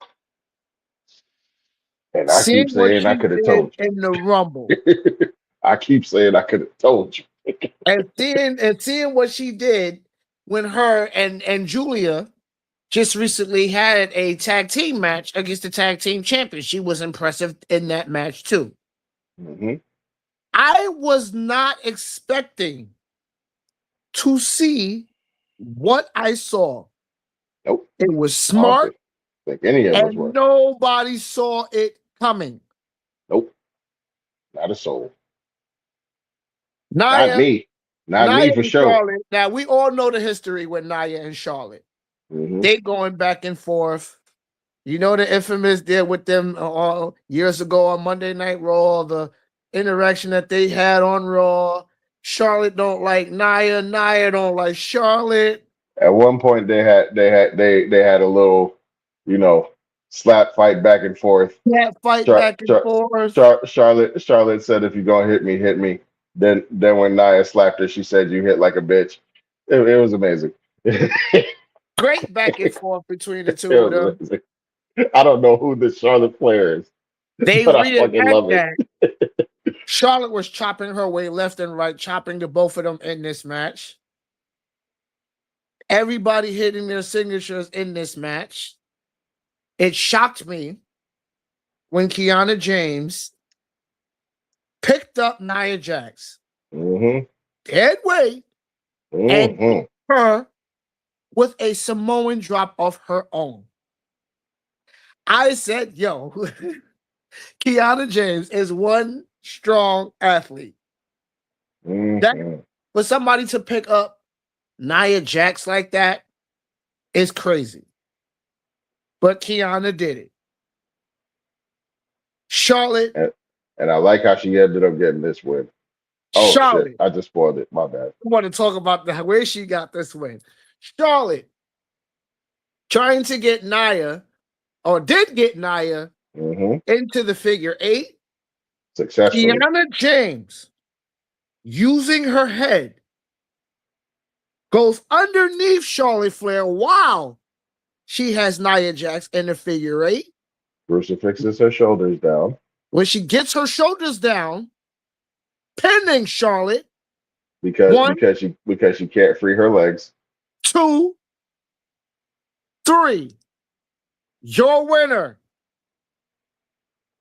And I keep Seeing what saying I she could have did told in the Rumble, you. I keep saying I could have told you. and seeing what she did when her and Julia just recently had a tag team match against the tag team champions. She was impressive in that match too. Mm-hmm. I was not expecting to see what I saw. Nope. It was I don't smart, think any of us and were. nobody saw it coming. Nope. Not a soul. Not Nia, me. Not Nia me for and sure. Charlotte. Now we all know the history with Nia and Charlotte. Mm-hmm. They going back and forth. You know the infamous there with them all years ago on Monday Night Raw, the interaction that they had on Raw. Charlotte don't like Nia, Nia don't like Charlotte. At one point they had a little, you know, slap fight back and forth. That fight Char, back and Char, forth. Charlotte said if you're gonna hit me, hit me. Then when Nia slapped her, she said you hit like a bitch. It was amazing. It Great back and forth between the two of was them. amazing. I don't know who the Charlotte player is, They but I fucking reenact love it. that. Charlotte was chopping her way left and right, chopping the both of them in this match. Everybody hitting their signatures in this match. It shocked me when Kiana James picked up Nia Jax, Mm-hmm. dead weight, and hit Mm-hmm. her with a Samoan drop of her own. I said, yo, Kiana James is one strong athlete. That Mm-hmm. for somebody to pick up Nia Jax like that is crazy. But Kiana did it. Charlotte, And I like how she ended up getting this win. Oh shit! Charlotte. I just spoiled it. My bad. I want to talk about where she got this win. Charlotte trying to get Nia, or did get Nia Mm-hmm. into the figure eight. Successfully. Kiana James using her head goes underneath Charlotte Flair. Wow. She has Nia Jax in the figure eight. Crucifixes her shoulders down When she gets her shoulders down, pinning Charlotte. because One, because she can't free her legs. 2, 3. Your winner.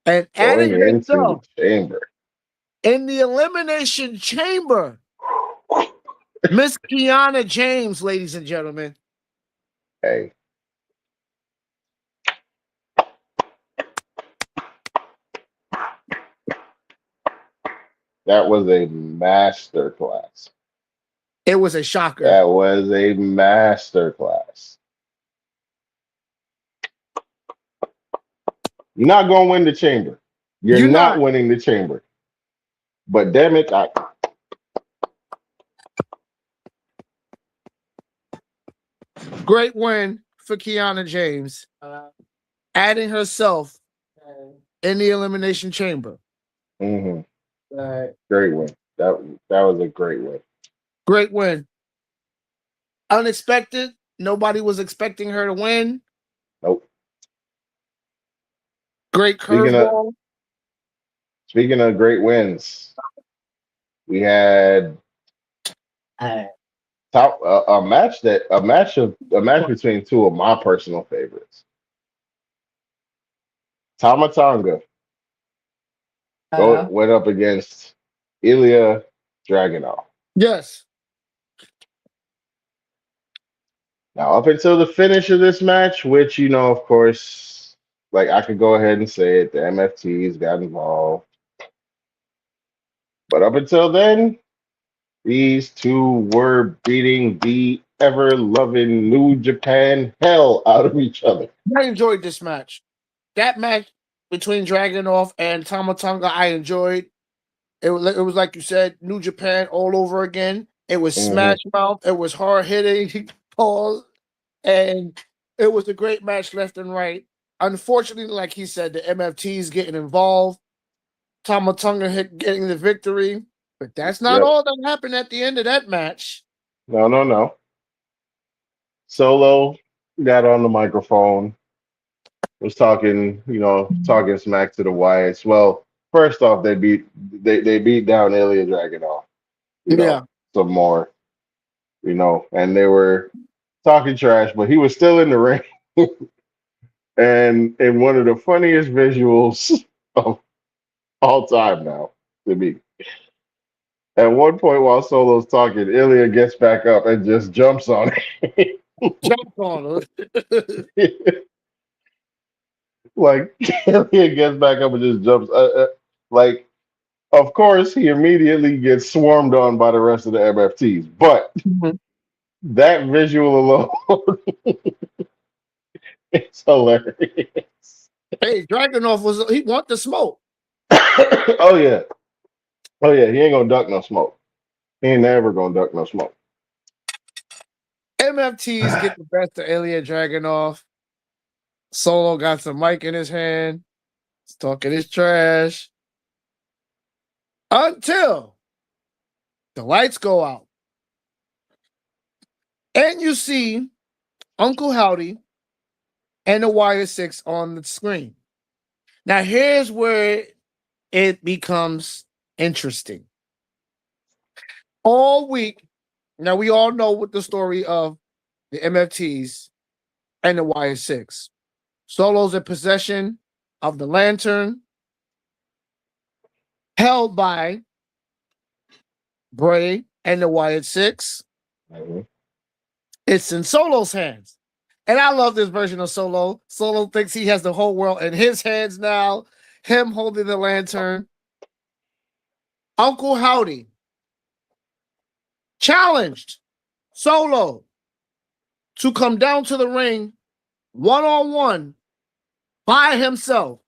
And adding Going into the herself chamber. in the elimination chamber, Miss Kiana James, ladies and gentlemen. Hey. That was a master class. It was a shocker. That was a master class. You're not going to win the chamber. You're not winning the chamber. But damn it, Great win for Kiana James, adding herself in the Elimination Chamber. hmm great win. That was a great win. Great win. Unexpected. Nobody was expecting her to win. Nope. Great Speaking of curveball. speaking of great wins, we had a match between two of my personal favorites. Tamatonga went up against Ilya Dragunov. Yes. Now, up until the finish of this match, which of course, like I could go ahead and say it, the MFTs got involved. But up until then, these two were beating the ever loving New Japan hell out of each other. I enjoyed this match. That match between Dragunov and Tamatonga, I enjoyed. It was like you said, New Japan all over again. It was smash mouth. It was hard hitting, pause, and it was a great match left and right. Unfortunately, like he said, the MFTs getting involved. Tamatonga getting the victory, but that's not Yep. all that happened at the end of that match. No. Solo got on the microphone, was talking smack to the Wyatts. Well, first off, they beat down Ilya Dragunov, Yeah. some more, and they were talking trash, but he was still in the ring. And in one of the funniest visuals of all time now to me. At one point while Solo's talking, Ilya gets back up and just jumps on it. Jump on Like Ilya gets back up and just jumps. Like, of course, he immediately gets swarmed on by the rest of the MFTs. But that visual alone, it's hilarious. Hey, Dragunov he want the smoke. Oh yeah. He ain't gonna duck no smoke. He ain't never gonna duck no smoke. MFTs get the best of Ilya Dragunov. Solo got some mic in his hand. He's talking his trash. Until the lights go out. And you see Uncle Howdy and the Wire 6 on the screen. Now, here's where it becomes interesting. All week, now we all know what the story of the MFTs and the Wire 6. Solo's in possession of the lantern held by Bray and the Wyatt 6. It's in Solo's hands. And I love this version of Solo. Solo thinks he has the whole world in his hands now. Him holding the lantern. Uncle Howdy challenged Solo to come down to the ring one-on-one by himself.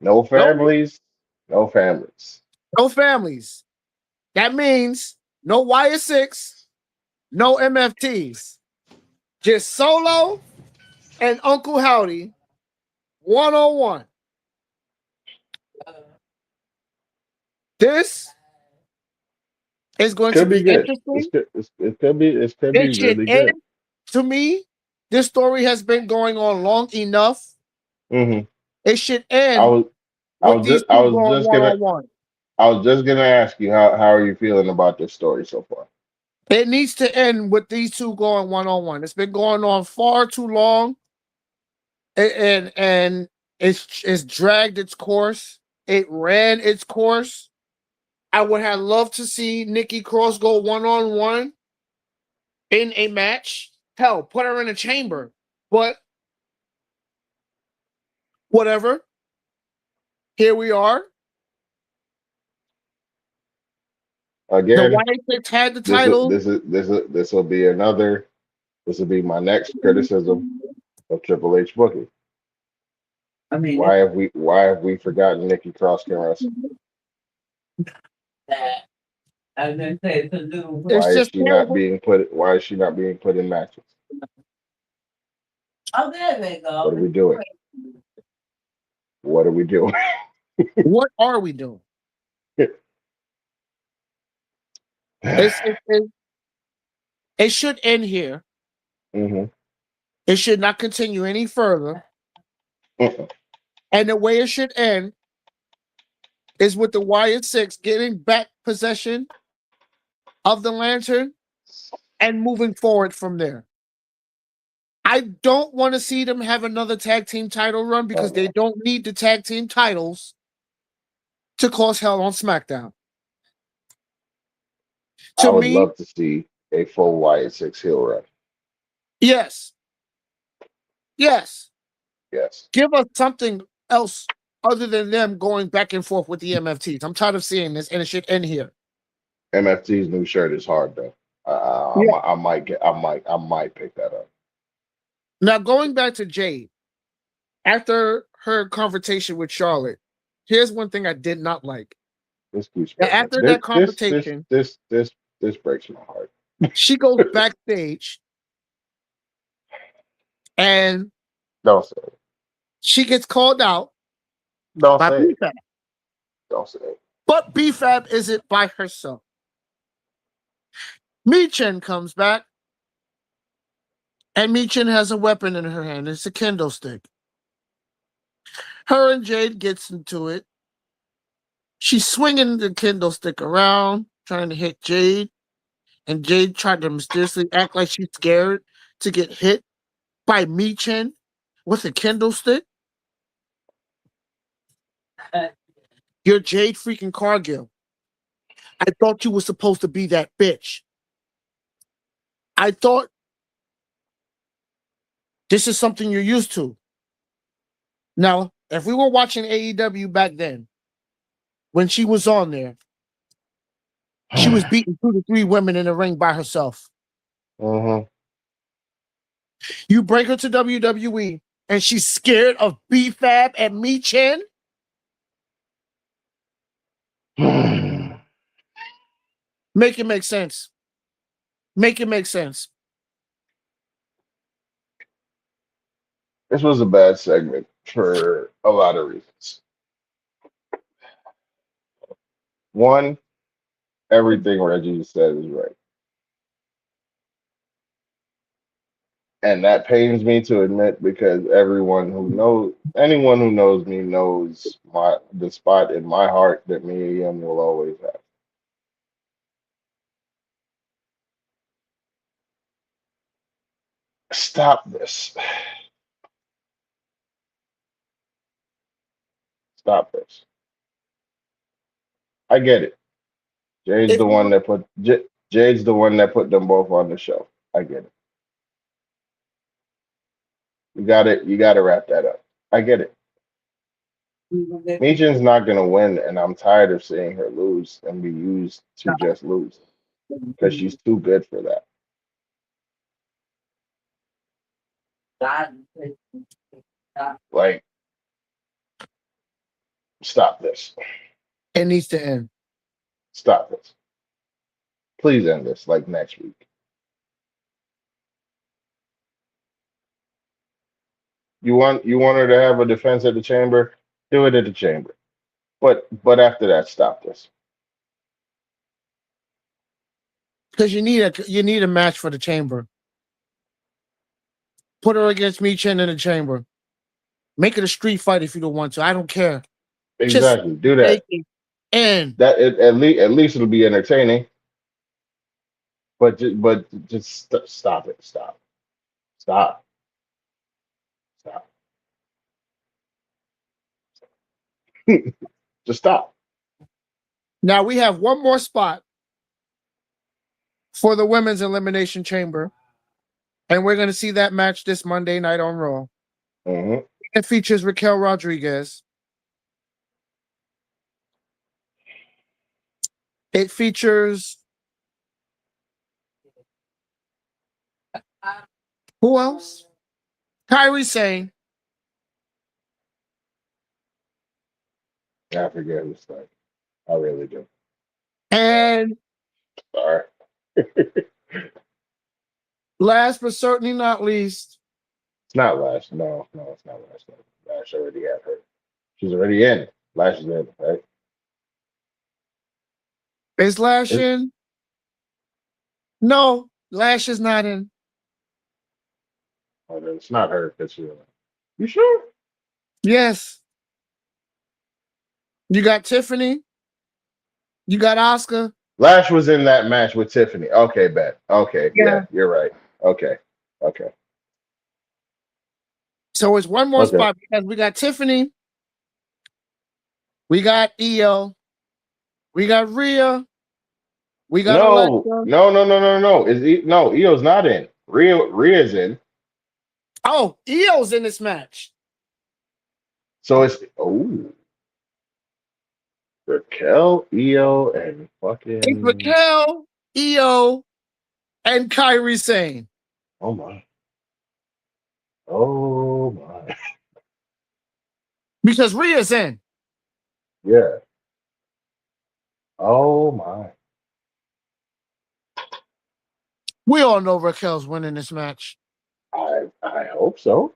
No families. No families. No families. That means no Wire 6, no MFTs. Just Solo and Uncle Howdy one-on-one. This is going to be good. interesting. It could be really good. To me, this story has been going on long enough. It should end I was just gonna ask you how are you feeling about this story so far? It needs to end with these two going one-on-one. It's been going on far too long, and it's dragged its course. It ran its course. I would have loved to see Nikki Cross go one-on-one in a match. Hell, put her in a chamber. But whatever. Here we are. Again, the White Six had the title. This will be my next criticism of Triple H booking. I mean, why have we forgotten Nikki Cross can wrestle? It's Why is just she not terrible. being put? Why is she not being put in matches? What are we doing? What are we doing? What are we doing? It's, it, it, it should end here. Hmm. It should not continue any further. And the way it should end is with the Wyatt Six getting back possession of the lantern and moving forward from there. I don't want to see them have another tag team title run Oh because they no! don't need the tag team titles to cause hell on SmackDown. I To would me, love to see a full Wyatt Six heel run. yes, yes. Yes, Give us something else other than them going back and forth with the MFTs. I'm tired of seeing this, and it should end here. MFT's new shirt is hard though. Yeah. I might pick that up. Now, going back to Jade, after her confrontation with Charlotte, here's one thing I did not like. This keeps Now, breaking. after that confrontation, This breaks my heart. she goes backstage and Don't say it. she gets called out Don't by say it. BFAB. Don't say it. But BFAB isn't by herself. Michin comes back, and Michin has a weapon in her hand. It's a kendo stick. Her and Jade gets into it. She's swinging the kendo stick around, trying to hit Jade, and Jade tried to mysteriously act like she's scared to get hit by Michin with a kendo stick. You're Jade freaking Cargill. I thought you were supposed to be that bitch. I thought this is something you're used to. Now, if we were watching AEW back then, when she was on there, she was beating 2 to 3 women in the ring by herself. Mm-hmm. You bring her to WWE and she's scared of BFAB and Michin? Make it make sense. Make it make sense. This was a bad segment for a lot of reasons. One, everything Reggie said is right. And that pains me to admit because anyone who knows me knows the spot in my heart that me and will always have. Stop this. Stop this. I get it. If you were, Jade's the one that put them both on the show. I get it. You gotta wrap that up. I get it. Michin's not gonna win, and I'm tired of seeing her lose and be used to just lose because she's too good for that. Like, stop this. it needs to end. Stop this. Please end this like next week. You want her to have a defense at the chamber? Do it at the chamber. But after that, stop this. Because you need a match for the chamber. Put her against Michin in the chamber. Make it a street fight if you don't want to. I don't care. Just Exactly. Do make that. it end. At least it'll be entertaining. But just stop it. Stop. Stop. Just stop. Now we have one more spot for the women's elimination chamber, and we're going to see that match this Monday night on Raw. Hmm. It features Raquel Rodriguez. It features who else? Kyrie Sane. I forget who's like. I really do. And Sorry. last but certainly not least, It's not Lash. No, no, it's not Lash. No. Lash already had her. She's already in. Lash is in, right? is Lash It, in? No, Lash is not in. oh, it's not her because she's in. You sure? Yes. You got Tiffany. You got Oscar. Lash was in that match with Tiffany. Okay, bet. Okay, Yeah. yeah, you're right. Okay, okay, So it's one more okay. spot because we got Tiffany. We got Io. We got Rhea. We got No, Alexa. no, no, no, no, no. No, Io's not in. Rhea's in. Oh, Io's in this match. So it's Raquel, Io, and It's fucking Raquel, Io, and Kyrie Sane. oh my, oh my, Because Rhea's in. yeah, oh my. We all know Raquel's winning this match. I hope so.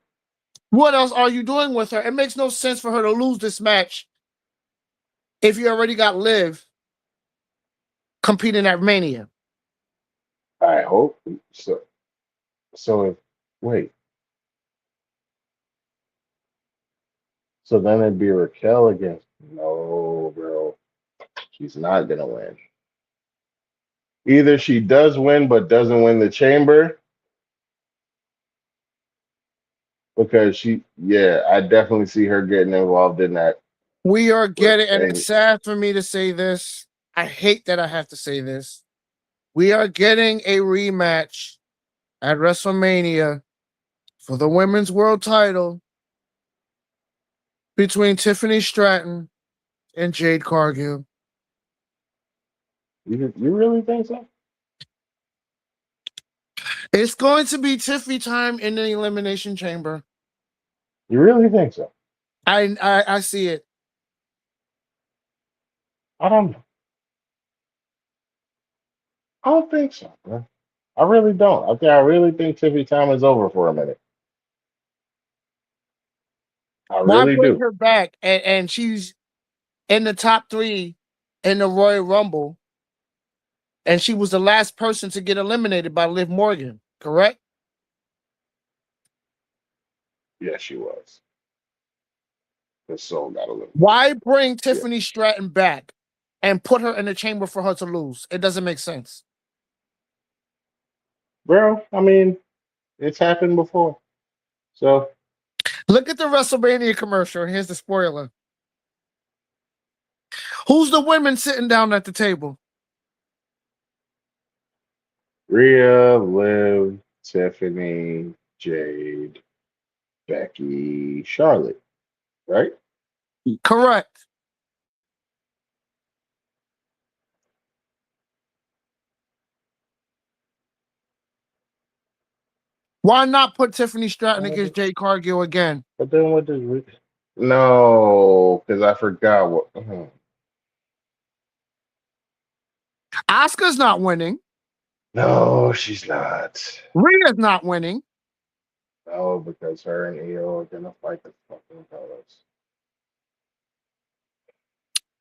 What else are you doing with her? It makes no sense for her to lose this match if you already got Liv competing at Mania. I hope so. So if wait, so then it'd be Raquel against no, bro. She's not gonna win. Either she does win but doesn't win the chamber because yeah, I definitely see her getting involved in that. We are getting, and it's And sad for me to say this. I hate that I have to say this. We are getting a rematch at WrestleMania for the women's world title between Tiffany Stratton and Jade Cargill. you really think so? It's going to be Tiffy time in the Elimination Chamber. You really think so? I see it. I don't know. I don't think so, man. I really don't. I really think Tiffy time is over for a minute. I Why really bring do. her back and she's in the top 3 in the Royal Rumble, and she was the last person to get eliminated by Liv Morgan, correct? Yes, she was. The soul got a little. Why bring Yeah, Tiffany Stratton back and put her in the chamber for her to lose? It doesn't make sense. bro. I mean, it's happened before. So Look at the WrestleMania commercial. Here's the spoiler. Who's the women sitting down at the table? Rhea, Liv, Tiffany, Jade, Becky, Charlotte, right? Correct. Why not put Tiffany Stratton against Jade Cargill again? But then what does Rhea? No, because I forgot what. Asuka's not winning. No, she's not. Rhea's not winning. No, because her and Io are gonna fight the fucking fellas.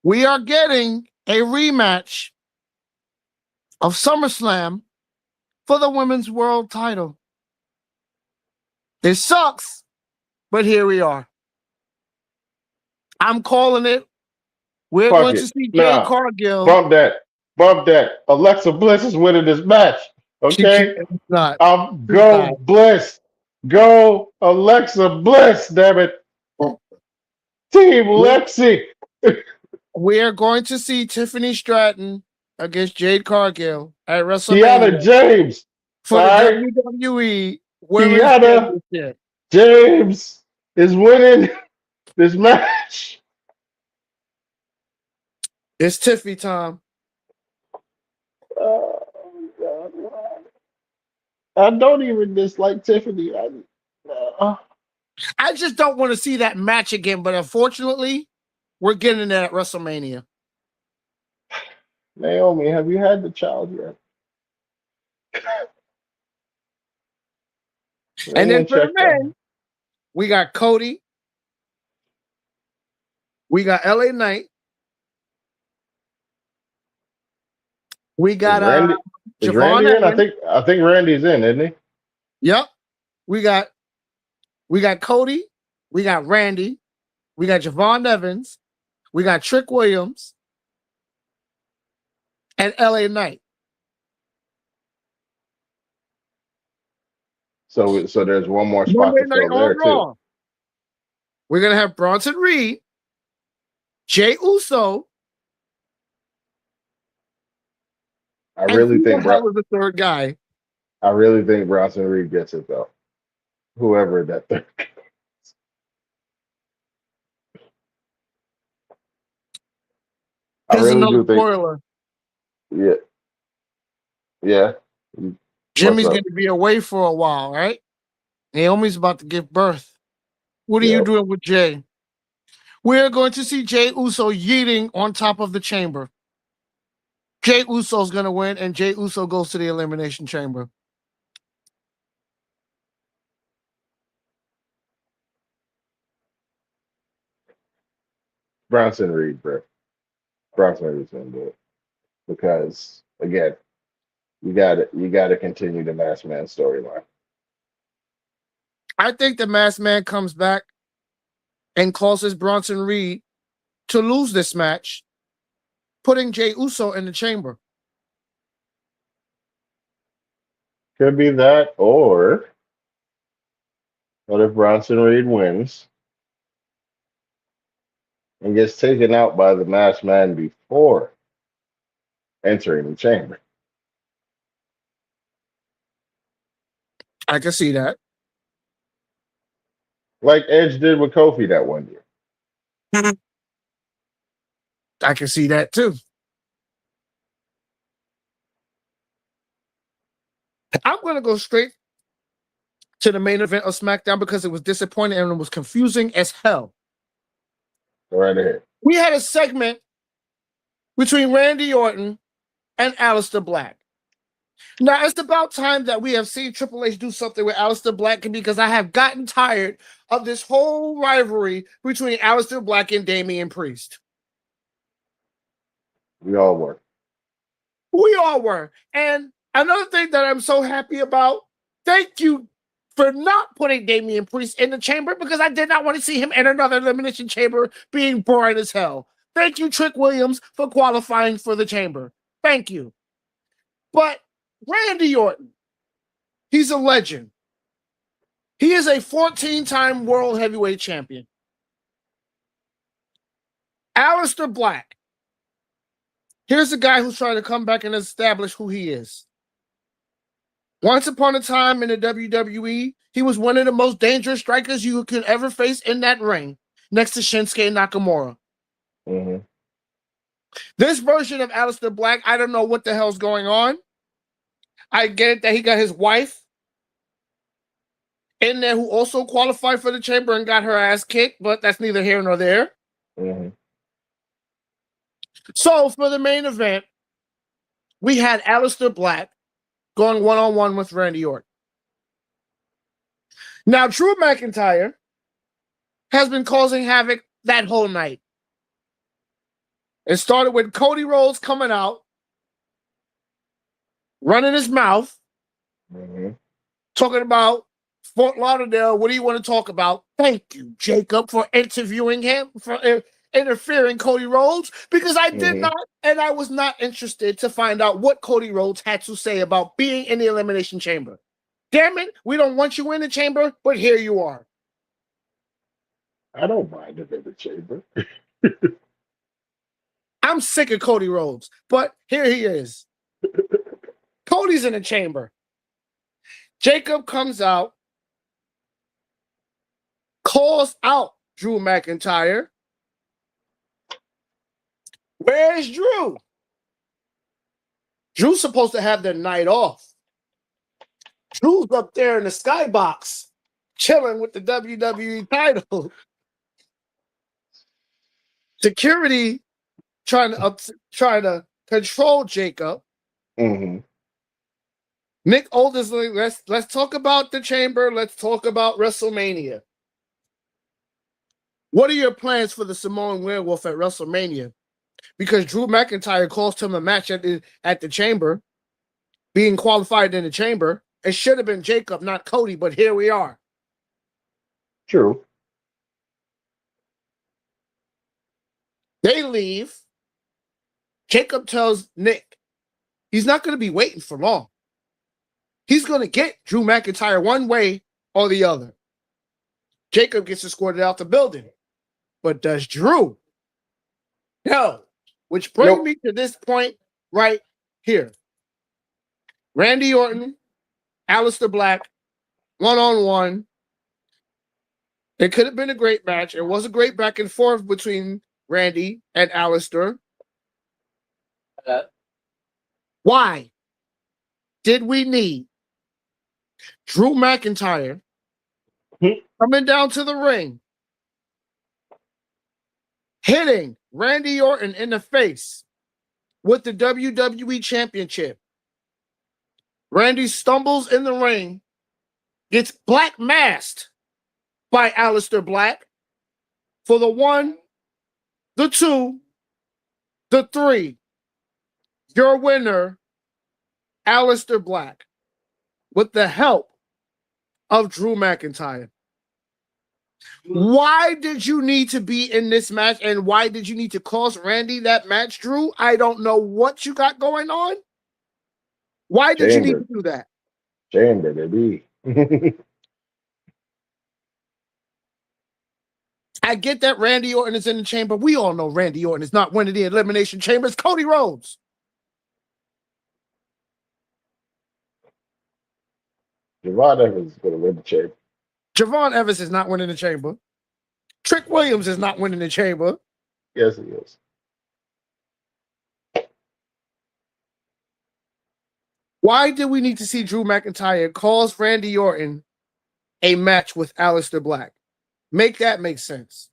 We are getting a rematch of SummerSlam for the women's world title. It sucks, but here we are. I'm calling it. We're Fuck going to it. see Jade Nah, Cargill. bump that. Bump that. Alexa Bliss is winning this match. She can't. Okay? It's not. I'm It's go not. Bliss. Go Alexa Bliss, damn it. Team Lexi. We're going to see Tiffany Stratton against Jade Cargill at Kiana WrestleMania James. for All the right. WWE Women's Kiana Championship. James is winning this match. It's Tiffy time. Oh, God. I don't even dislike Tiffany. I just don't want to see that match again, but unfortunately, we're getting it at WrestleMania. Naomi, have you had the child yet? They And then ain't for the checked out. men, we got Cody, we got LA Knight, we Is got Randy is Javon Randy in? I Evans. think I think Randy's in, isn't he? Yep. We got Cody, we got Randy, we got Javon Evans, we got Trick Williams, and LA Knight. So there's one more spot Monday to night fill on there too. Raw. We're gonna have Bronson Reed, Jay Uso, I and really who the think hell is the third guy? I really think Bronson Reed gets it though. Whoever that third. I Here's really another do think. spoiler. Yeah, yeah. What's Jimmy's up? gonna be away for a while, right? Naomi's about to give birth. What are you Yep. doing with Jay? We're going to see Jay Uso yeeting on top of the chamber. Jay Uso's gonna win, and Jay Uso goes to the Elimination Chamber. Bronson Reed, bro. Bronson Reed's gonna do it because again, you got to continue the Masked Man storyline. I think the Masked Man comes back and causes Bronson Reed to lose this match, putting Jay Uso in the chamber. Could be that, or what if Bronson Reed wins and gets taken out by the Masked Man before entering the chamber? I can see that. Like Edge did with Kofi that one year. I can see that too. I'm going to go straight to the main event of SmackDown because it was disappointing and it was confusing as hell. Go right ahead. We had a segment between Randy Orton and Aleister Black. Now, it's about time that we have seen Triple H do something with Aleister Black because I have gotten tired of this whole rivalry between Aleister Black and Damian Priest. We all were. We all were. And another thing that I'm so happy about, thank you for not putting Damian Priest in the chamber because I did not want to see him in another elimination chamber being boring as hell. Thank you, Trick Williams, for qualifying for the chamber. Thank you. But Randy Orton, he's a legend. He is a 14-time world heavyweight champion. Aleister Black. Here's a guy who's trying to come back and establish who he is. Once upon a time in the WWE, he was one of the most dangerous strikers you could ever face in that ring, next to Shinsuke Nakamura. Mm-hmm. This version of Aleister Black, I don't know what the hell's going on. I get it that he got his wife in there who also qualified for the chamber and got her ass kicked, but that's neither here nor there. Mm-hmm. So for the main event, we had Aleister Black going one-on-one with Randy Orton. Now, Drew McIntyre has been causing havoc that whole night. It started with Cody Rhodes coming out, running his mouth, talking about Fort Lauderdale. What do you want to talk about? Thank you, Jacob, for interviewing him, for interfering Cody Rhodes, because I did not, and I was not interested to find out what Cody Rhodes had to say about being in the Elimination Chamber. Damn it, we don't want you in the chamber, but here you are. I don't mind it in the chamber. I'm sick of Cody Rhodes, but here he is. Cody's in the chamber. Jacob comes out, calls out Drew McIntyre. Where's Drew? Drew's supposed to have the night off. Drew's up there in the skybox, chilling with the WWE title. Security trying to control Jacob. Mm-hmm. Nick Aldis, let's talk about the Chamber. Let's talk about WrestleMania. What are your plans for the Samoan Werewolf at WrestleMania? Because Drew McIntyre cost him a match at the Chamber, being qualified in the Chamber. It should have been Jacob, not Cody, but here we are. True. They leave. Jacob tells Nick he's not going to be waiting for long. He's going to get Drew McIntyre one way or the other. Jacob gets escorted out the building. But does Drew? No. Which brings me to this point right here. Randy Orton, Aleister Black, one-on-one. It could have been a great match. It was a great back and forth between Randy and Aleister. Why did we need Drew McIntyre coming down to the ring, hitting Randy Orton in the face with the WWE Championship? Randy stumbles in the ring, gets black masked by Aleister Black for the 1, the 2, the 3. Your winner, Aleister Black, with the help of Drew McIntyre. Why did you need to be in this match, and why did you need to cost Randy that match, Drew? I don't know what you got going on. Why did you need to do that? Chamber, baby. I get that Randy Orton is in the Chamber. We all know Randy Orton is not winning the Elimination Chamber. It's Cody Rhodes. Javon Evans is going to win the Chamber. Javon Evans is not winning the Chamber. Trick Williams is not winning the Chamber. Yes, he is. Why did we need to see Drew McIntyre cause Randy Orton a match with Aleister Black? Make that make sense.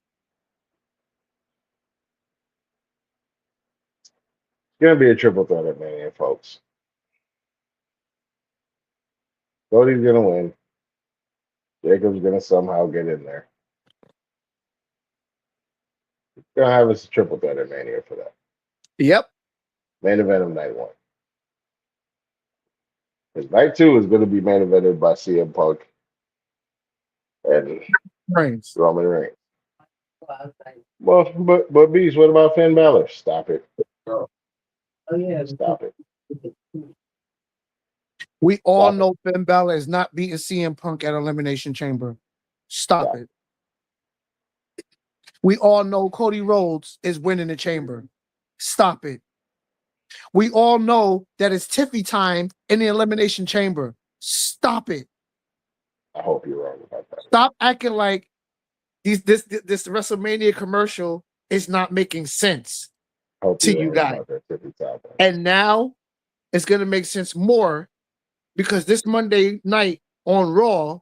It's going to be a triple threat at Mania, folks. Cody's going to win. Jacob's going to somehow get in there. We're going to have us a triple threat at Mania for that. Yep. Main event of night 1. Because night 2 is going to be main evented by CM Punk and Roman Reigns. Well, but Beast, what about Finn Balor? Stop it. Oh yeah. Stop it. We all know Finn Balor is not beating CM Punk at Elimination Chamber. Stop it. We all know Cody Rhodes is winning the Chamber. Stop it. We all know that it's Tiffy time in the Elimination Chamber. Stop it. I hope you're wrong about that. Stop acting like this WrestleMania commercial is not making sense to you guys. And now it's going to make sense more because this Monday night on Raw,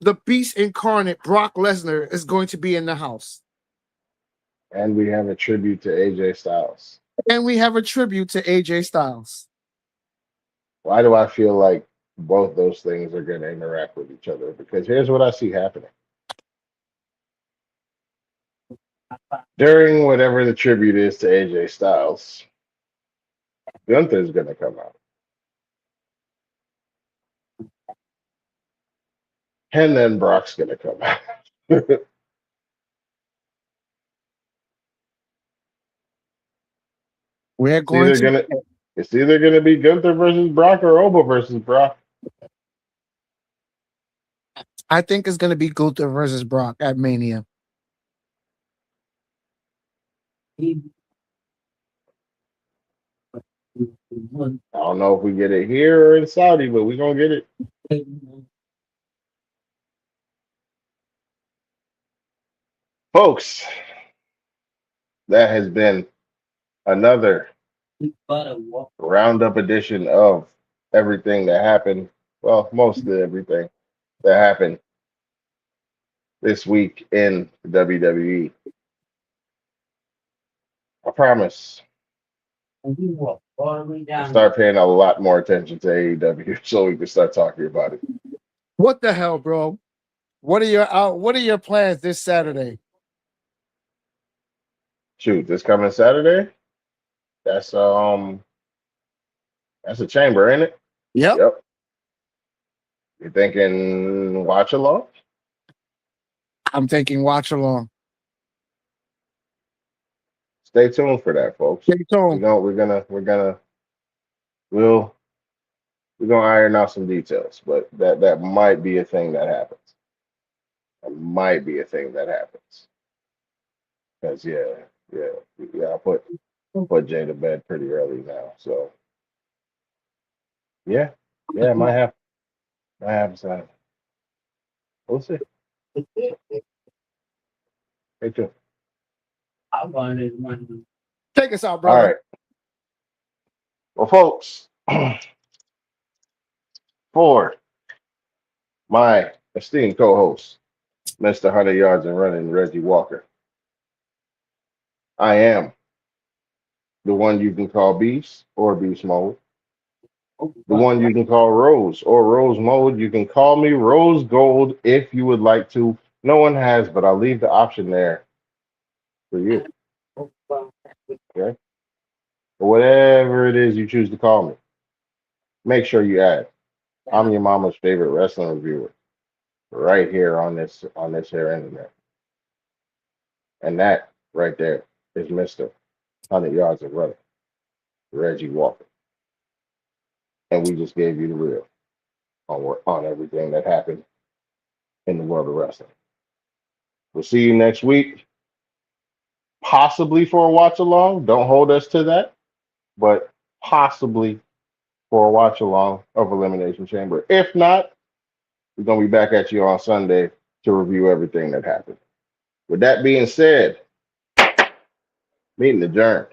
the Beast incarnate Brock Lesnar is going to be in the house. And we have a tribute to AJ Styles. Why do I feel like both those things are going to interact with each other? Because here's what I see happening. During whatever the tribute is to AJ Styles, Gunther's going to come out. And then Brock's going to come out. It's either going to be Gunther versus Brock or Oba versus Brock. I think it's going to be Gunther versus Brock at Mania. I don't know if we get it here or in Saudi, but we're going to get it. Folks, that has been another roundup edition of everything that happened. Well, most of everything that happened this week in WWE. I promise Start paying a lot more attention to AEW so we can start talking about it. What the hell, bro? What are your plans this Saturday? Shoot, this coming Saturday? That's that's a chamber, ain't it? Yep. Yep. You thinking watch along? I'm thinking watch along. Stay tuned for that, folks. Stay tuned. We'll we're gonna iron out some details, but that might be a thing that happens. That might be a thing that happens. Because I put Jay to bed pretty early now. So yeah, it might happen Saturday. We'll see. Stay tuned. Take us out, All brother. right. Well, folks, for my esteemed co-host, Mr. 100 Yards and Running, Reggie Walker, I am the one you can call Beast or Beast Mode, the one you can call Rose or Rose Mode. You can call me Rose Gold if you would like to. No one has, but I'll leave the option there for you. Okay? Whatever it is you choose to call me, make sure you add. I'm your mama's favorite wrestling reviewer right here on this here internet. And that right there is Mr. 100 Yards of Running, Reggie Walker. And we just gave you the real on everything that happened in the world of wrestling. We'll see you next week, possibly for a watch along. Don't hold us to that, but possibly for a watch along of Elimination Chamber. If not, we're going to be back at you on Sunday to review everything that happened. With that being said, meeting adjourned.